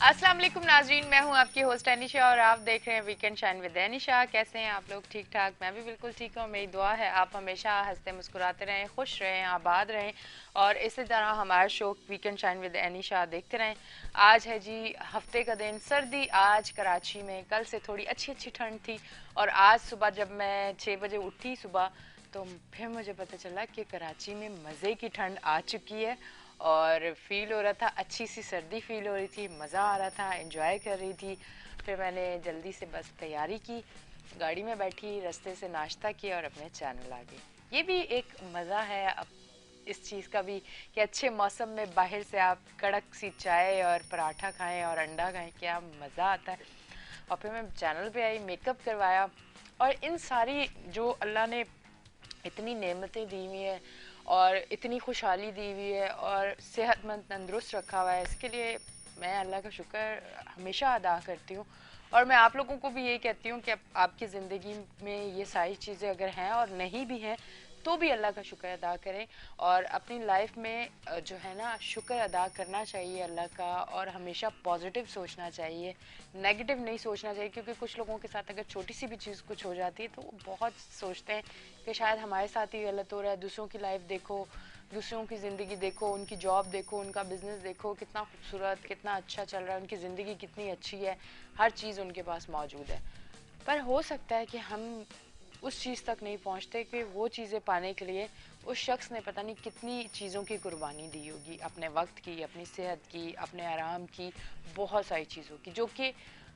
अस्सलाम वालेकुम नाजरीन, मैं हूं आपकी होस्ट अनिशा और आप देख रहे हैं वीकेंड शाइन विद अनिशा। कैसे हैं आप लोग? ठीक ठाक? मैं भी बिल्कुल ठीक हूं। मेरी दुआ है आप हमेशा हंसते मुस्कुराते रहें, खुश रहें, आबाद रहें और इसी तरह हमारा show weekend shine with Anisha देखते रहें। आज है जी हफ्ते का दिन, सर्दी आज कराची में। कल से थोड़ी अच्छी अच्छी ठंड थी और आज सुबह जब मैं 6 बजे उठी सुबह तो फिर मुझे पता चला कि कराची में मज़े की ठंड आ चुकी है और फील हो रहा था, अच्छी सी सर्दी फील हो रही थी, मज़ा आ रहा था, एंजॉय कर रही थी। फिर मैंने जल्दी से बस तैयारी की, गाड़ी में बैठी, रास्ते से नाश्ता किया और अपने चैनल आ गई। ये भी एक मज़ा है अब इस चीज़ का भी कि अच्छे मौसम में बाहर से आप कड़क सी चाय और पराठा खाएं और अंडा खाएं, क्या मज़ा आता है। और फिर मैं चैनल पे आई, मेकअप करवाया और इन सारी जो अल्लाह ने इतनी नेमतें दी हुई हैं और इतनी खुशहाली दी हुई है और सेहतमंद तंदुरुस्त रखा हुआ है, इसके लिए मैं अल्लाह का शुक्र हमेशा अदा करती हूँ। और मैं आप लोगों को भी यही कहती हूँ कि आपकी ज़िंदगी में ये सारी चीज़ें अगर हैं और नहीं भी हैं तो भी अल्लाह का शुक्र अदा करें और अपनी लाइफ में जो है ना शुक्र अदा करना चाहिए अल्लाह का और हमेशा पॉजिटिव सोचना चाहिए, नेगेटिव नहीं सोचना चाहिए। क्योंकि कुछ लोगों के साथ अगर छोटी सी भी चीज़ कुछ हो जाती है तो वो बहुत सोचते हैं कि शायद हमारे साथ ही गलत हो रहा है। दूसरों की लाइफ देखो, दूसरों की ज़िंदगी देखो, उनकी जॉब देखो, उनका बिजनेस देखो, कितना खूबसूरत, कितना अच्छा चल रहा है, उनकी ज़िंदगी कितनी अच्छी है, हर चीज़ उनके पास मौजूद है। पर हो सकता है कि हम उस चीज़ तक नहीं पहुंचते कि वो चीज़ें पाने के लिए उस शख्स ने पता नहीं कितनी चीज़ों की कुर्बानी दी होगी, अपने वक्त की, अपनी सेहत की, अपने आराम की, बहुत सारी चीज़ों की, जो कि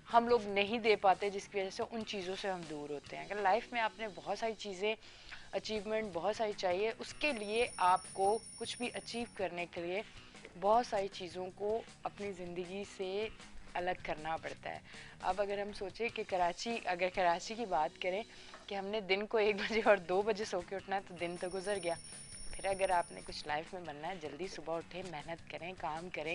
हम लोग नहीं दे पाते, जिसकी वजह से उन चीज़ों से हम दूर होते हैं। अगर लाइफ में आपने बहुत सारी चीज़ें अचीवमेंट बहुत सारी चाहिए, उसके लिए आपको कुछ भी अचीव करने के लिए बहुत सारी चीज़ों को अपनी ज़िंदगी से अलग करना पड़ता है। अब अगर हम सोचें कि अगर कराची की बात करें कि हमने दिन को 1 बजे और 2 बजे सो के उठना है तो दिन तो गुजर गया। फिर अगर आपने कुछ लाइफ में बनना है, जल्दी सुबह उठें, मेहनत करें,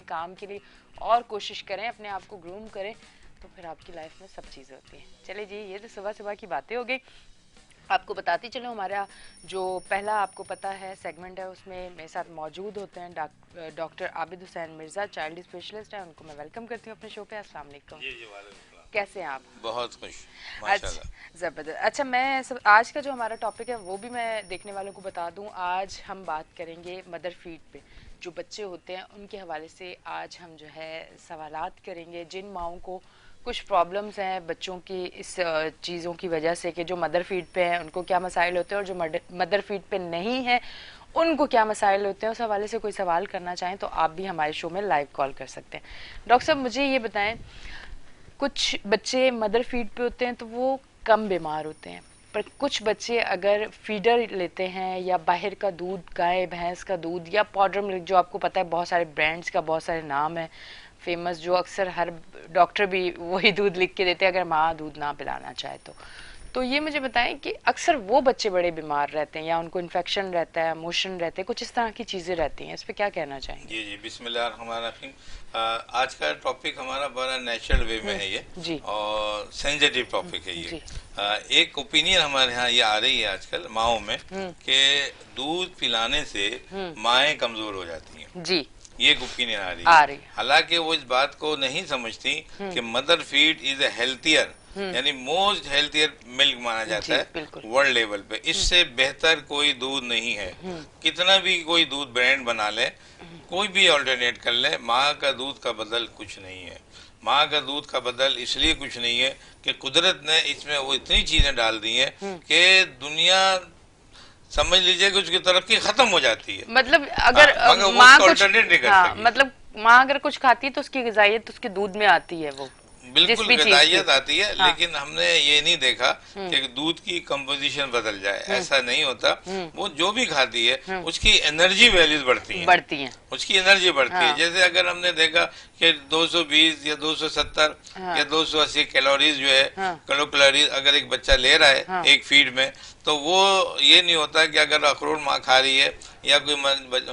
काम के लिए और कोशिश करें, अपने आप को ग्रूम करें, तो फिर आपकी लाइफ में सब चीज़ें होती हैं। चलिए जी, ये तो सुबह सुबह की बातें हो गई। आपको बताती चलो, हमारा जो पहला आपको पता है सेगमेंट है उसमें मेरे साथ मौजूद होते हैं doctor Abid Hussain Mirza, child specialist हैं। उनको मैं वेलकम करती हूँ अपने शो पे। अस्सलाम वालेकुम। जी जी, वालेकुम। कैसे हैं आप? बहुत खुश, अच्छा, माशाल्लाह। ज़बरदस्त। अच्छा, मैं सब आज का जो हमारा टॉपिक है वो भी मैं देखने वालों को बता दूं। आज हम बात करेंगे मदर फीड पे, जो बच्चे होते हैं उनके हवाले से आज हम जो है सवालात करेंगे। जिन माओं को कुछ प्रॉब्लम्स हैं बच्चों की इस चीज़ों की वजह से कि जो मदर फीड पे हैं उनको क्या मसाइल होते हैं और जो मदर फीड पे नहीं है उनको क्या मसाइल होते हैं, उस हवाले से कोई सवाल करना चाहें तो आप भी हमारे शो में लाइव कॉल कर सकते हैं। डॉक्टर साहब, मुझे ये बताएं, कुछ बच्चे मदर फीड पे होते हैं तो वो कम बीमार होते हैं, पर कुछ बच्चे अगर फीडर लेते हैं या बाहर का दूध, गाय भैंस का दूध या पाउडर मिल्क, जो आपको पता है बहुत सारे ब्रांड्स का बहुत सारे नाम है फेमस, जो अक्सर हर डॉक्टर भी वही दूध लिख के देते हैं अगर माँ दूध ना पिलाना चाहे तो ये मुझे बताएं कि अक्सर वो बच्चे बड़े बीमार रहते हैं या उनको इन्फेक्शन रहता है, मोशन रहते हैं, कुछ इस तरह की चीज़ें रहती हैं, इस पर क्या कहना चाहेंगे? जी जी, बिस्मिल्लाहिर्रहमानिर्रहीम। आज का टॉपिक हमारा बड़ा नेचुरल वे में है ये, जी और सेंसिटिव टॉपिक है ये। जी। एक ओपिनियन हमारे यहाँ ये आ रही है आजकल माओं में हम्म कि दूध पिलाने से हम्म। माएँ कमज़ोर हो जाती हैं। जी। ये एक ओपिनियन आ रही आ है। रही है। हालांकि वो इस बात को नहीं समझती कि mother feed is a healthier, यानी मोस्ट हेल्थियर मिल्क माना जाता जी है बिल्कुल। वर्ल्ड लेवल पे। इससे बेहतर कोई दूध नहीं है। कितना भी कोई दूध ब्रांड बना ले, कोई भी ऑल्टरनेट कर ले, माँ का दूध का बदल कुछ नहीं है। माँ का दूध का बदल इसलिए कुछ नहीं है कि कुदरत ने इसमें वो इतनी चीजें डाल दी हैं कि दुनिया समझ लीजिए कि उसकी तरक्की खत्म हो जाती है। मतलब हाँ, अगर मगर वो माँ उसका कुछ, ऑल्टरनेट नहीं कर हाँ सकी। मतलब माँ अगर कुछ खाती है तो उसकी ग़िज़ाइयत उसके दूध में आती है, वो जिस बिल्कुल भी चीज की। गदाइयत आती है, हाँ। लेकिन हमने ये नहीं देखा कि दूध की कंपोजिशन बदल जाए, ऐसा नहीं होता। वो जो भी खाती है उसकी एनर्जी वैल्यूज बढ़ती हैं, बढ़ती हैं। उसकी एनर्जी बढ़ती है। हाँ जैसे अगर हमने देखा कि 220 या 270 हाँ या 280 कैलोरीज जो है, हाँ किलो कैलोरीज अगर एक बच्चा ले रहा है हाँ एक फीड में, तो वो ये नहीं होता कि अगर अखरोट माँ खा रही है या कोई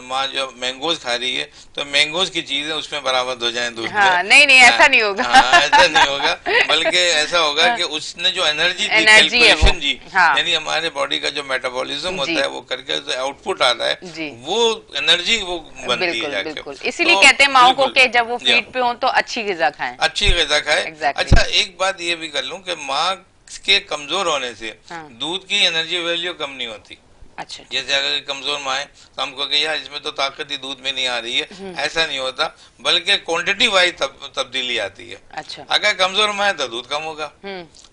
माँ जो मैंगोज खा रही है तो मैंगोज की चीजें उसमें बराबर हो जाए दूध हाँ, में। नहीं नहीं ऐसा नहीं होगा। हाँ, ऐसा नहीं होगा, बल्कि ऐसा होगा कि उसने जो एनर्जी दी, एनर्जी है वो। कैलकुलेशन जी, हाँ यानी हमारे बॉडी का जो मेटाबॉलिज्म जी होता है वो करके जो आउटपुट आता है जी, वो एनर्जी वो बनती है बिल्कुल जाके। बिल्कुल, इसीलिए तो कहते हैं माओ को बिल्कुल कि जब वो जी, फीड पे हो तो अच्छी ग़िज़ा खाएं। अच्छी ग़िज़ा खाए। एग्जैक्टली अच्छा, एक बात ये भी कर लूं कि माँ के कमजोर होने से हाँ दूध की एनर्जी वैल्यू कम नहीं होती। अच्छा जैसे अगर कमजोर माँ है तो हम कहेंगे यार इसमें तो ताकत ही दूध में नहीं आ रही है, हम्म, ऐसा नहीं होता, बल्कि क्वांटिटी वाइज तब्दीली आती है। अच्छा अगर कमजोर माँ है तो दूध कम होगा,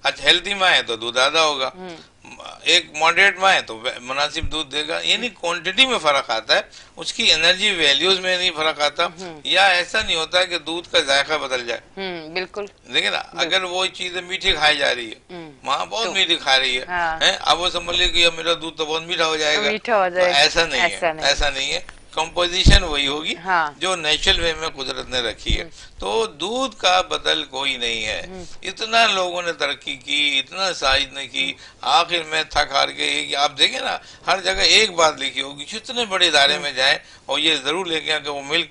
अच्छा हेल्थी माँ है तो दूध ज्यादा होगा, हम्म, एक मॉडरेट माँ है तो मुनासिब दूध देगा। यानी क्वांटिटी में फर्क आता है, उसकी एनर्जी वैल्यूज में नहीं फर्क आता। या ऐसा नहीं होता कि दूध का जायका बदल जाए। बिल्कुल देखिए ना, अगर वो चीजें मीठी खाई जा रही है, माँ बहुत तो मीठी खा रही हाँ है, अब वो समझ ली कि ये मेरा दूध तो बहुत मीठा हो जाएगा, मीठा हो तो जाएगा, ऐसा नहीं है, ऐसा नहीं। ऐसा नहीं है। कंपोजिशन वही होगी हाँ जो नेचुरल वे में कुदरत ने रखी है। तो दूध का बदल कोई नहीं है। इतना लोगों ने तरक्की की, इतना साइंस ने की, आखिर में थक हार के आप देखें ना, हर जगह एक बात लिखी होगी, जितने बड़े इदारे में जाए और ये जरूर लेके आके वो मिल्क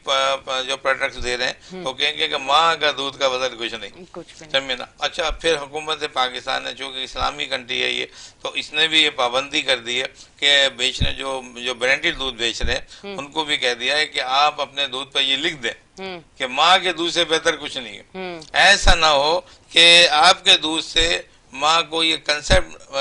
जो प्रोडक्ट्स दे रहे हैं तो कहेंगे कि माँ का दूध का बदल कुछ नहीं, कुछ भी नहीं। समझे ना। अच्छा, फिर हुकूमत पाकिस्तान है, जो कि इस्लामी कंट्री है ये, तो इसने भी ये पाबंदी कर दी है कि बेचने जो ब्रांडेड दूध बेच रहे हैं उनको भी कह दिया है कि आप अपने दूध पर ये लिख दें कि माँ के दूध से बेहतर कुछ नहीं है। ऐसा ना हो कि आपके दूध से माँ को ये कंसेप्ट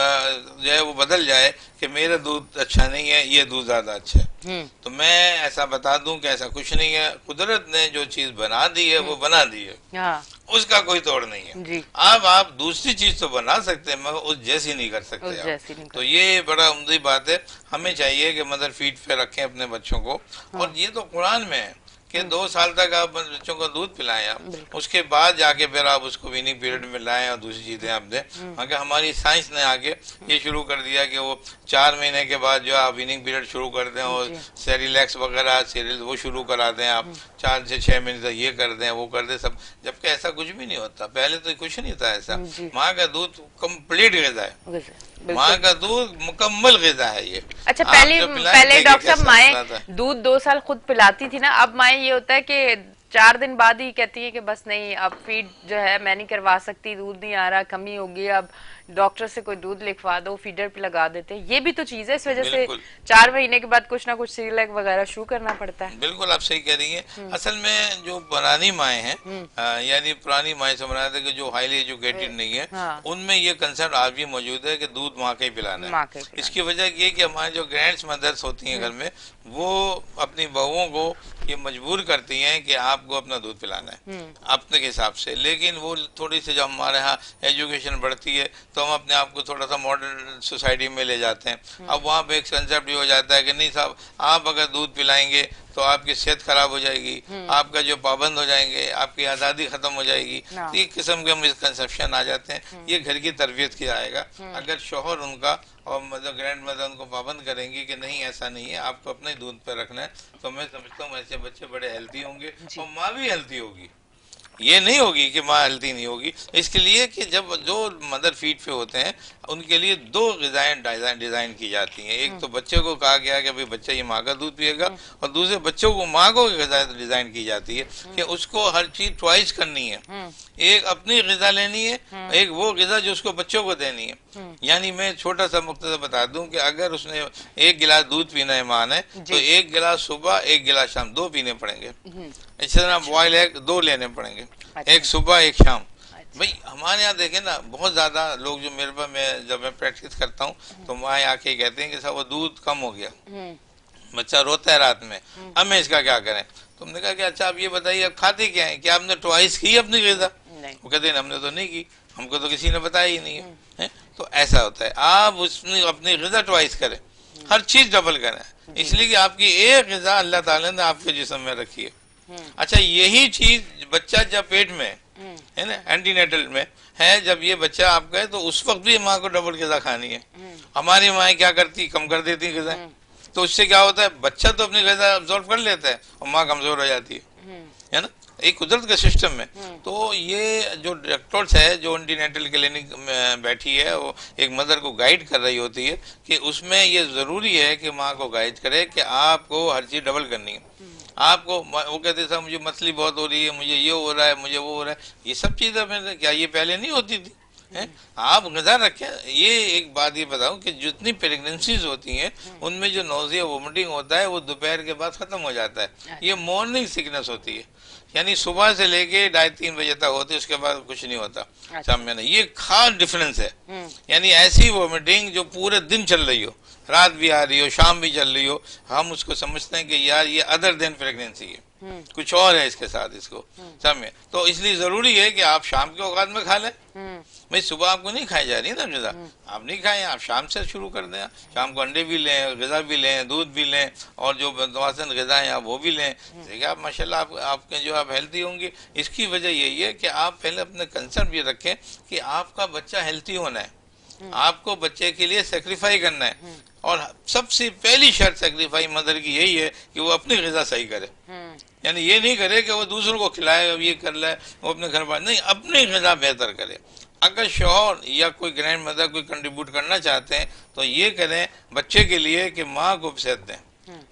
जो है वो बदल जाए कि मेरा दूध अच्छा नहीं है, ये दूध ज्यादा अच्छा है। तो मैं ऐसा बता दूं कि ऐसा कुछ नहीं है। कुदरत ने जो चीज बना दी है वो बना दी है, हाँ उसका कोई तोड़ नहीं है। जी, अब आप दूसरी चीज तो बना सकते हैं मगर उस जैसी नहीं कर सकते उस आप। जैसी नहीं तो ये बड़ा उम्दी बात है। हमें चाहिए कि मदर फीड पे रखें अपने बच्चों को। और ये तो कुरान में है कि 2 साल तक आप बच्चों को दूध पिलाएं आप, उसके बाद जाके फिर आप उसको वीनिंग पीरियड में लाएं और दूसरी चीजें आप दें। मगर हमारी साइंस ने आगे ये शुरू कर दिया कि वो 4 महीने के बाद जो आप वीनिंग पीरियड शुरू कर दें और सेरिलैक्स वगैरह सीरियल वो शुरू करा दें आप, 4 से 6 महीने तक ये कर दें वो कर दें सब, जबकि ऐसा कुछ भी नहीं होता। पहले तो कुछ नहीं था ऐसा। माँ का दूध कंप्लीट ग़िज़ा है, माँ का दूध मुकम्मल ग़िज़ा है ये। अच्छा, पहले डॉक्टर साहब माएँ दूध 2 साल खुद पिलाती थी ना, अब माएँ ये होता है कि 4 दिन बाद ही कहती है कि बस नहीं अब फीड जो है मैं नहीं करवा सकती, दूध नहीं आ रहा, कमी होगी, अब डॉक्टर से कोई दूध लिखवा दो, फीडर पे लगा देते हैं। ये भी तो चीज है, इस वजह से 4 महीने के बाद कुछ ना कुछ सीरियलैक वगैरह शुरू करना पड़ता है। बिल्कुल आप सही कह रही हैं। असल में जो पुरानी माएँ हैं, यानी पुरानी माएँ से बनाते कि जो हाईली एजुकेटेड नहीं है, उनमें ये कंसेप्ट आज भी मौजूद है कि दूध माँ का ही पिलाना है। इसकी वजह ये कि हमारे जो ग्रैंड मदर्स होती हैं घर में, वो अपनी बहुओं को ये मजबूर करती हैं कि आपको अपना दूध पिलाना है अपने हिसाब से। लेकिन वो थोड़ी सी जब हमारे यहाँ एजुकेशन बढ़ती है तो हम अपने आप को थोड़ा सा मॉडर्न सोसाइटी में ले जाते हैं। अब वहाँ पे एक कंसेप्ट ये हो जाता है कि नहीं साहब, आप अगर दूध पिलाएंगे तो आपकी सेहत खराब हो जाएगी, आपका जो पाबंद हो जाएंगे, आपकी आज़ादी खत्म हो जाएगी। तो एक किस्म के मिसकंसेप्शन आ जाते हैं। ये घर की तरबियत किया आएगा। अगर शोहर उनका और मतलब ग्रैंड मदर उनको पाबंद करेंगी कि नहीं ऐसा नहीं है, आपको अपने दूध पर रखना है, तो मैं समझता हूँ ऐसे बच्चे बड़े हेल्थी होंगे और माँ भी हेल्थी होगी। ये नहीं होगी कि माँ हेल्थी नहीं होगी। इसके लिए कि जब जो मदर फीड पे होते हैं उनके लिए 2 ग़िज़ाएं डिज़ाइन की जाती हैं। एक तो बच्चे को कहा गया कि भाई बच्चा ये माँ का दूध पिएगा, और दूसरे बच्चों को माँ को ग़िज़ा डिज़ाइन की जाती है कि उसको हर चीज़ च्वाइस करनी है। एक अपनी ग़िज़ा लेनी है, एक वो ग़िज़ा जो उसको बच्चों को देनी है। यानी मैं छोटा सा मुख्तसर बता दूं कि अगर उसने 1 गिलास दूध पीना है माँ ने, तो 1 गिलास सुबह 1 गिलास शाम, 2 पीने पड़ेंगे। इस तरह बॉयल एग 2 लेने पड़ेंगे, एक सुबह एक शाम। भाई हमारे यहाँ देखे ना, बहुत ज्यादा लोग जो मेरे पास जब मैं प्रैक्टिस करता हूँ तो माँ आके कहते हैं कि साहब वो दूध कम हो गया, बच्चा रोता है रात में, अब मैं इसका क्या करें। तुमने कहा कि अच्छा आप ये बताइए आप खाते क्या है, क्या आपने ट्वाइस की अपनी ग़िज़ा? वो कहते हैं हमने तो नहीं की, हमको तो किसी ने बताया ही नहीं है। तो ऐसा होता है, आप उसने अपनी ग़िज़ा ट्वाइस करें, हर चीज डबल करें, इसलिए कि आपकी एक ग़िज़ा अल्लाह ताला ने आपके जिस्म में रखी है। अच्छा, यही चीज बच्चा जब पेट में है ना, एंटीनेटल में है, जब ये बच्चा आपका है तो उस वक्त भी माँ को डबल ग़िज़ा खानी है। हमारी माँ क्या करती, कम कर देती ग़िज़ा, तो उससे क्या होता है, बच्चा तो अपनी ग़िज़ा अब्सॉर्ब कर लेता है और माँ कमजोर हो जाती है ना। एक कुदरत का सिस्टम है। तो ये जो डॉक्टर्स है जो एंटीनेटल क्लिनिक में बैठी है, वो एक मदर को गाइड कर रही होती है कि उसमें ये जरूरी है कि माँ को गाइड करे कि आपको हर चीज डबल करनी है। आपको वो कहते थे मुझे मछली बहुत हो रही है, मुझे ये हो रहा है, मुझे वो हो रहा है, ये सब चीजें क्या ये पहले नहीं होती थी? है? आप गजा रखें। ये एक बात ये बताऊं कि जितनी प्रेगनेंसीज होती हैं उनमें जो नोजिया वोमिटिंग होता है वो दोपहर के बाद खत्म हो जाता है। ये मॉर्निंग सिकनेस होती है, यानी सुबह से लेके 2:30-3 बजे तक होती है, उसके बाद कुछ नहीं होता। शाम में ये खास डिफरेंस है। यानी ऐसी वोमिटिंग जो पूरे दिन चल रही हो, रात भी आ रही हो, शाम भी चल रही हो, हम उसको समझते हैं कि यार ये अदर देन प्रेगनेंसी है, कुछ और है इसके साथ इसको समझे। तो इसलिए जरूरी है कि आप शाम के औकात में खा लें। भाई सुबह आपको नहीं खाई जा रही ना गजा, आप नहीं खाएं, आप शाम से शुरू कर दें। शाम को अंडे भी लें, गजा भी लें, दूध भी लें, और जो मतवासन गजा है आप वो भी लें। देखिए आप माशाल्लाह आपके जो आप हेल्थी होंगे। इसकी वजह यही है कि आप पहले अपने कंसर्न ये रखें कि आपका बच्चा हेल्थी होना है, आपको बच्चे के लिए सेक्रीफाई करना है। और सबसे पहली शर्त सेक्रीफाई मदर की यही है कि वो अपनी ग़िज़ा सही करे। यानी ये नहीं करे कि वो दूसरों को खिलाए, ये कर ले, वो अपने घर पर नहीं, अपनी ग़िज़ा बेहतर करे। अगर शौहर या कोई ग्रैंड मदर कोई कंट्रीब्यूट करना चाहते हैं तो ये करें बच्चे के लिए कि माँ को सेहत दें।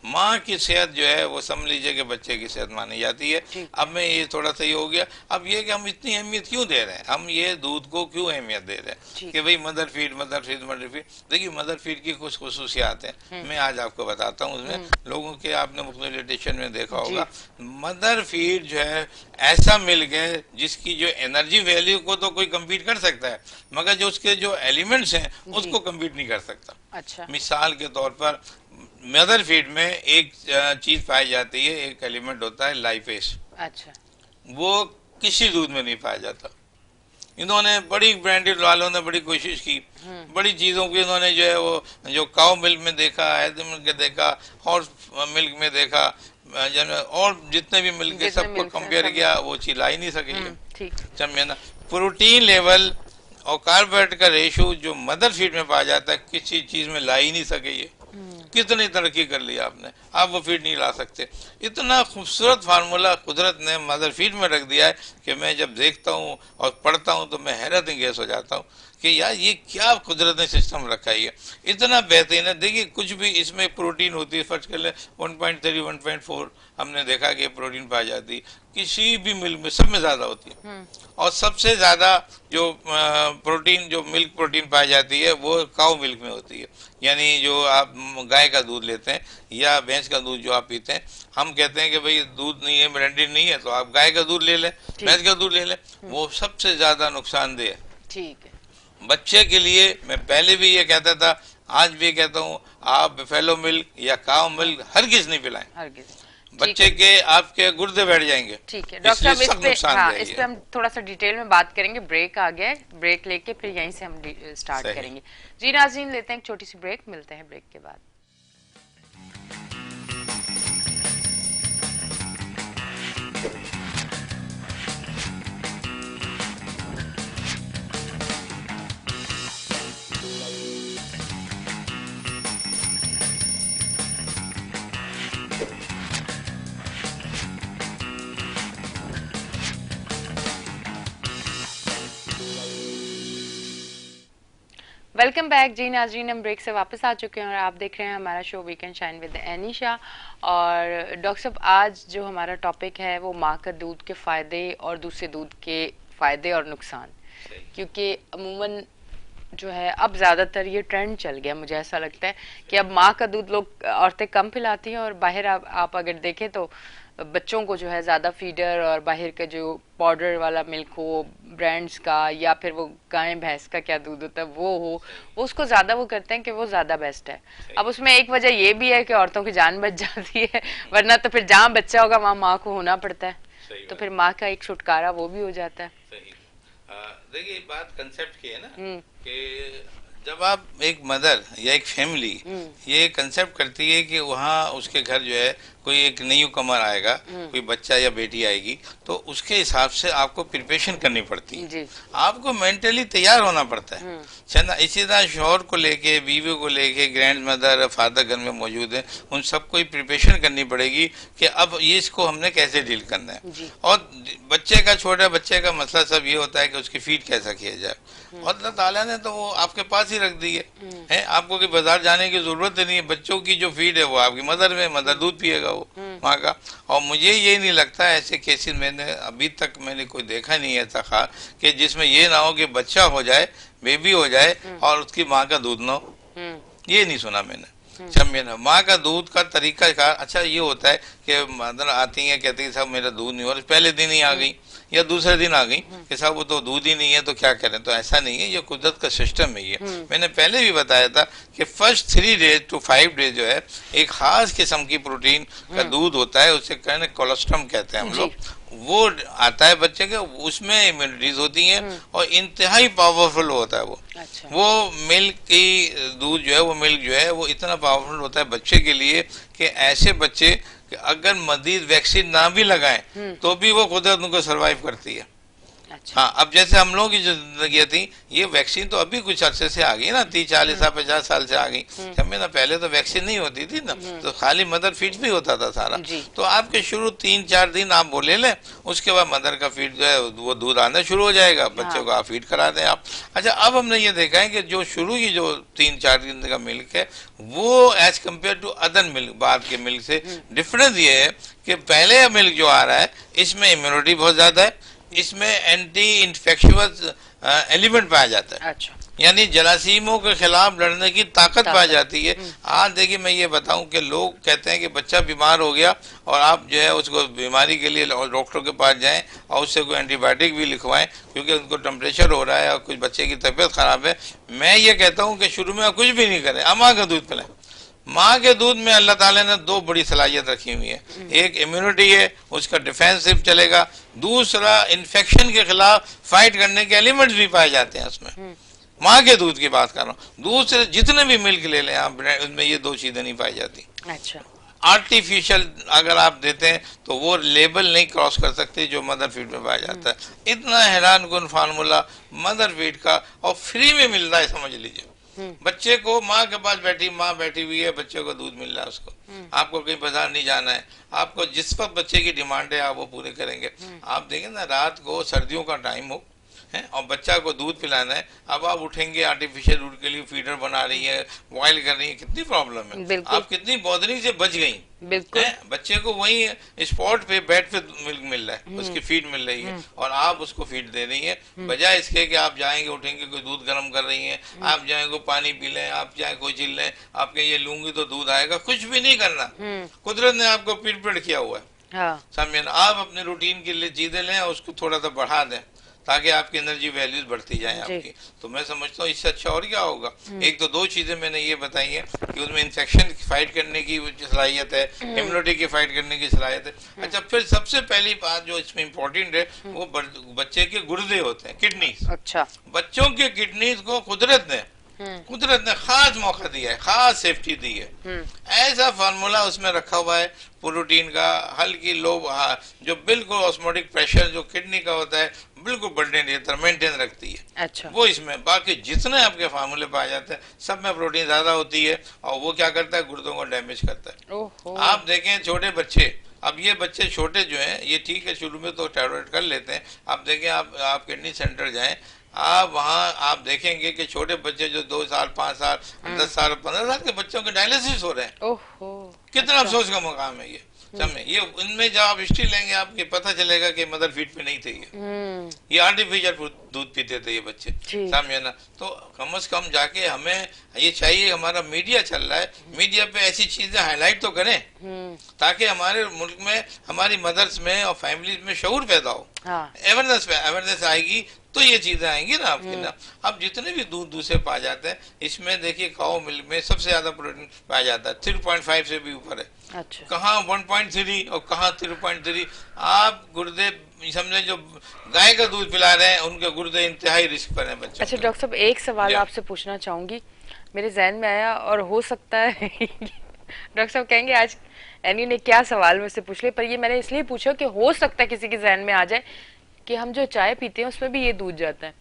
माँ की सेहत जो है वो समझ लीजिए कि बच्चे की सेहत मानी जाती है। अब मैं ये थोड़ा सा ये हो गया। अब ये कि हम इतनी अहमियत क्यों दे रहे हैं, हम ये दूध को क्यों अहमियत दे रहे हैं कि भाई mother feed mother feed mother feed. देखिए मदर फीड की कुछ खसूसियात हैं, मैं आज आपको बताता हूँ। उसमें लोगों के आपने मुख्तलिफ लिटरेचर में देखा होगा, मदर फीड जो है ऐसा मिल्क है जिसकी जो एनर्जी वैल्यू को तो कोई कम्पीट कर सकता है, मगर जो उसके जो एलिमेंट्स हैं उसको कम्पीट नहीं कर सकता। अच्छा। मिसाल के तौर पर मदर फीड में एक चीज पाई जाती है, एक एलिमेंट होता है लाइपेस। अच्छा। वो किसी दूध में नहीं पाया जाता। इन्होंने बड़ी ब्रांडेड वालों ने बड़ी कोशिश की, बड़ी चीजों की इन्होंने जो है वो जो काउ मिल्क में देखा, एग मिल्क देखा, हॉर्स मिल्क में देखा, और जितने भी मिल्क है सबको कंपेयर किया, वो चीज ला ही नहीं सकी। समझे ना। प्रोटीन लेवल और कार्बोहाइड्रेट का रेशो जो मदर फीड में पाया जाता है किसी चीज में ला ही नहीं सके। ये कितनी तरक्की कर ली आपने, आप वो फीड नहीं ला सकते। इतना खूबसूरत फार्मूला कुदरत ने मदर फीड में रख दिया है कि मैं जब देखता हूँ और पढ़ता हूँ तो मैं हैरत इंगेज हो जाता हूँ कि यार ये क्या कुदरत ने सिस्टम रखा है, इतना बेहतरीन है। देखिए कुछ भी इसमें प्रोटीन होती है, फर्स्ट कर ले 1.3 1.4 हमने देखा कि प्रोटीन पाई जाती है किसी भी मिल्क में, सब में ज्यादा होती है। और सबसे ज्यादा जो प्रोटीन जो मिल्क प्रोटीन पाई जाती है वो काऊ मिल्क में होती है। यानी जो आप गाय का दूध लेते हैं या भैंस का दूध जो आप पीते हैं, हम कहते हैं कि भाई दूध नहीं है, ब्रांडेड नहीं है, तो आप गाय का दूध ले लें, भैंस का दूध ले लें, वो सबसे ज्यादा नुकसानदेह है। ठीक है। बच्चे के लिए मैं पहले भी ये कहता था, आज भी कहता हूँ, आप बफेलो मिल्क या काऊ मिल्क हरगिज नहीं पिलाएं। बच्चे के आपके गुर्दे बैठ जाएंगे। ठीक है डॉक्टर साहब, इस पे हम थोड़ा सा डिटेल में बात करेंगे। ब्रेक आ गया है, ब्रेक लेके फिर यहीं से हम स्टार्ट करेंगे। जी नाज़रीन, लेते हैं एक छोटी सी ब्रेक, मिलते हैं ब्रेक के बाद। Welcome back. जी नाज़रीन, हम ब्रेक से वापस आ चुके हैं और आप देख रहे हैं हमारा show weekend shine with Anisha. और डॉक्टर साहब, आज जो हमारा टॉपिक है वो माँ का दूध के फ़ायदे और दूसरे दूध के फ़ायदे और नुकसान। क्योंकि अमूमन जो है अब ज़्यादातर ये ट्रेंड चल गया, मुझे ऐसा लगता है कि अब माँ का दूध लोग औरतें कम पिलाती हैं, और बाहर आप अगर देखें तो बच्चों को जो है ज़्यादा फीडर और बाहर का जो पाउडर वाला मिल्क हो ब्रांड्स का, या फिर वो गाय भैंस का क्या दूध होता है वो उसको ज़्यादा वो करते हैं कि वो ज़्यादा बेस्ट है। अब उसमें एक वजह ये भी है कि औरतों की जान बच जाती है, वरना तो फिर जहाँ बच्चा होगा वहाँ माँ को होना पड़ता है, तो फिर माँ का एक छुटकारा वो भी हो जाता है। देखिए बात कंसेप्ट की है ना कि जब आप एक मदर या एक फैमिली ये कंसेप्ट करती है कि वहाँ उसके घर जो है कोई एक न्यू कमर आएगा, कोई बच्चा या बेटी आएगी, तो उसके हिसाब से आपको प्रिपरेशन करनी पड़ती है जी। आपको मेंटली तैयार होना पड़ता है। चंदा इसी तरह शौहर को लेके, बीवी को लेके, ग्रैंड मदर फादर घर में मौजूद है, उन सबको प्रिपरेशन करनी पड़ेगी कि अब ये इसको हमने कैसे डील करना है। और बच्चे का, छोटे बच्चे का मसला सब ये होता है कि उसकी फीड कैसा किया जाए। और अल्लाह ताला ने तो वो आपके पास ही रख दी है, आपको कि बाजार जाने की जरूरत नहीं है। बच्चों की जो फीड है वो आपकी मदर में, मदर दूध पिएगा वो माँ का। और मुझे ये नहीं लगता ऐसे केसेस मैंने अभी तक मैंने कोई देखा नहीं ऐसा खास कि जिसमें ये ना हो कि बच्चा हो जाए, बेबी हो जाए और उसकी माँ का दूध ना हो, ये नहीं सुना मैंने। समझे ना, माँ का दूध का तरीका का अच्छा ये होता है कि मदर आती है, कहती है साहब मेरा दूध नहीं हो रहा, पहले दिन ही आ गई या दूसरे दिन आ गई कि साहब वो तो दूध ही नहीं है, तो क्या करें। तो ऐसा नहीं है, ये कुदरत का सिस्टम है ये। मैंने पहले भी बताया था कि फर्स्ट 3 डेज टू 5 डेज जो है एक खास किस्म की प्रोटीन का दूध होता है, उसे कहने कोलेस्ट्रम कहते हैं हम लोग, वो आता है बच्चे के, उसमें इम्यूनिटीज होती हैं और इंतहाई पावरफुल होता है वो। अच्छा। वो मिल्क की दूध जो है, वो मिल्क जो है वो इतना पावरफुल होता है बच्चे के लिए कि ऐसे बच्चे कि अगर मजीद वैक्सीन ना भी लगाएं तो भी वो कुदरत उनको सरवाइव करती है। अच्छा। हाँ, अब जैसे हम लोगों की जो जिंदगी थी, ये वैक्सीन तो अभी कुछ अरसे से आ गई ना, 30 40 साल 50 साल से आ गई। हमें ना पहले तो वैक्सीन नहीं होती थी ना, तो खाली मदर फीड भी होता था सारा। तो आपके शुरू 3-4 दिन आप वो ले लें, उसके बाद मदर का फीड जो है वो दूध आना शुरू हो जाएगा, बच्चों को आप फीड करा दें आप। अच्छा, अब हमने ये देखा है कि जो शुरू की जो 3-4 दिन का मिल्क है वो as compare to other milk, बाद के मिल्क से डिफरेंस ये है कि पहले मिल्क जो आ रहा है इसमें इम्यूनिटी बहुत ज्यादा है, इसमें एंटी इन्फेक्शियस एलिमेंट पाया जाता है। अच्छा। यानी जरासीमों के खिलाफ लड़ने की ताकत पाई जाती है। आज देखिए मैं ये बताऊं कि लोग कहते हैं कि बच्चा बीमार हो गया और आप जो है उसको बीमारी के लिए डॉक्टर के पास जाएं और उससे कोई एंटीबायोटिक भी लिखवाएं क्योंकि उनको टेम्परेचर हो रहा है और कुछ बच्चे की तबीयत खराब है। मैं ये कहता हूँ कि शुरू में आप कुछ भी नहीं करें, आप माँ का दूध पिलाएं। माँ के दूध में अल्लाह ताला ने 2 बड़ी सलाहियत रखी हुई है, एक इम्यूनिटी है, उसका डिफेंसिव चलेगा, दूसरा इन्फेक्शन के खिलाफ फाइट करने के एलिमेंट्स भी पाए जाते हैं उसमें। माँ के दूध की बात कर रहा हूँ, दूसरे जितने भी मिल्क ले लें आप, उनमें ये 2 चीजें नहीं पाई जाती। अच्छा। आर्टिफिशियल अगर आप देते हैं तो वो लेवल नहीं क्रॉस कर सकते जो मदर फीड में पाया जाता है। इतना हैरान कुन फार्मूला मदर फीड का और फ्री में मिल रहा है, समझ लीजिए। बच्चे को माँ के पास माँ बैठी हुई है, बच्चे को दूध मिल रहा है उसको, आपको कहीं बाजार नहीं जाना है, आपको जिस वक्त बच्चे की डिमांड है आप वो पूरे करेंगे। आप देखें ना, रात को सर्दियों का टाइम हो है और बच्चा को दूध पिलाना है, अब आप उठेंगे आर्टिफिशियल दूध के लिए फीडर बना रही है, बॉयल कर रही है, कितनी प्रॉब्लम है। आप कितनी बॉदरिंग से बच गई। बिल्कुल। बच्चे को वही स्पॉट पे बेड पे मिल्क मिल रहा है, उसकी फीड मिल रही है और आप उसको फीड दे रही है, बजाय इसके कि आप जाएंगे उठेंगे कोई दूध गर्म कर रही है, आप जाएंगे पानी पी लें, आप जाए कोई चीज लें, आपके ये लूंगी तो दूध आएगा, कुछ भी नहीं करना। कुदरत ने आपको प्रिपेयर किया हुआ है। हाँ। समझे ना, आप अपने रूटीन के लिए चीजें लें और उसको थोड़ा सा बढ़ा दें ताकि आपकी एनर्जी वैल्यूज बढ़ती जाए आपकी। तो मैं समझता हूँ इससे अच्छा और क्या होगा। एक तो 2 चीजें मैंने ये बताई है कि उसमें इन्फेक्शन फाइट करने की सलाहियत है, इम्यूनिटी की फाइट करने की सलाहियत है। अच्छा, फिर सबसे पहली बात जो इसमें इम्पोर्टेंट है वो बच्चे के गुर्दे होते हैं, किडनीज। अच्छा, बच्चों के किडनीज को कुदरत ने खास मौका दिया है, खास सेफ्टी दी है। ऐसा फार्मूला उसमें रखा हुआ है प्रोटीन का, हल्की लो जो बिल्कुल ऑस्मोटिक प्रेशर जो किडनी का होता है बिल्कुल मेंटेन रखती है। अच्छा। वो इसमें बाकी जितने आपके फार्मूले पाए जाते हैं सब में प्रोटीन ज्यादा होती है और वो क्या करता है, गुर्दों को डैमेज करता है। आप देखें छोटे बच्चे, अब ये बच्चे छोटे जो हैं ये ठीक है शुरू में तो टॉलरेट कर लेते हैं। आप देखें, आप किडनी सेंटर जाएं, आप वहाँ आप देखेंगे कि छोटे बच्चे जो 2 साल 5 साल 10 साल 15 साल के बच्चों के डायलिसिस हो रहे हैं। कितना अफसोस का मुकाम है ये। समझे, ये इनमें जब आप हिस्ट्री लेंगे आपको पता चलेगा कि मदर फीड पे नहीं थे ये आर्टिफिशियल दूध पीते थे ये बच्चे। समझे ना, तो कम से कम जाके हमें ये चाहिए, हमारा मीडिया चल रहा है, मीडिया पे ऐसी चीजें हाईलाइट तो करें ताकि हमारे मुल्क में हमारी मदर्स में और फैमिलीज में शऊर पैदा हो। अवेयरनेस आएगी तो ये चीजें आएंगी ना आपके ना। अब जितने भी दूध दूसरे पाए जाते हैं, इसमें देखिए काऊ मिल्क में सबसे ज्यादा प्रोटीन पाया जाता है, 3.5 से भी ऊपर है। अच्छा। कहाँ 1.3 और कहाँ 3.3। आप गुर्दे समझे, जो गाय का दूध पिला रहे हैं उनके गुर्दे इंतहाई रिस्क पर हैं बच्चों अच्छा के। डॉक्टर साहब, एक सवाल आपसे पूछना चाहूंगी, मेरे जहन में आया और हो सकता है डॉक्टर साहब कहेंगे आज एनी ने क्या सवाल मुझसे पूछ लिया, पर ये मैंने इसलिए पूछा कि हो सकता है किसी के जहन में आ जाए कि हम जो चाय पीते हैं उसमें भी ये दूध जाता है,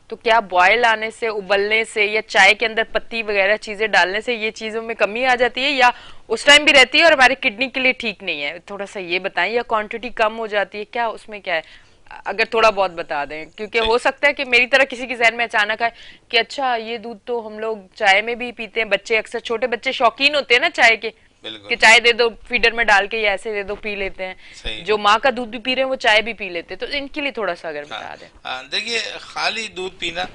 तो क्या बॉयल आने से, उबलने से, या चाय के अंदर पत्ती वगैरह चीजें डालने से ये चीजों में कमी आ जाती है, या उस टाइम भी रहती है और हमारी किडनी के लिए ठीक नहीं है? थोड़ा सा ये बताएं, या क्वांटिटी कम हो जाती है, क्या उसमें क्या है, अगर थोड़ा बहुत बता दें, क्योंकि हो सकता है कि मेरी तरह किसी के जहन में अचानक आए कि अच्छा ये दूध तो हम लोग चाय में भी पीते हैं, बच्चे अक्सर छोटे बच्चे शौकीन होते हैं ना चाय के, कि चाय दे दो फीडर में डाल के या ऐसे दे दो, पी लेते हैं, जो माँ का दूध भी पी रहे हैं वो चाय भी पी लेते हैं, तो इनके लिए थोड़ा सा अगर बता दें। देखिए, खाली दूध पीना,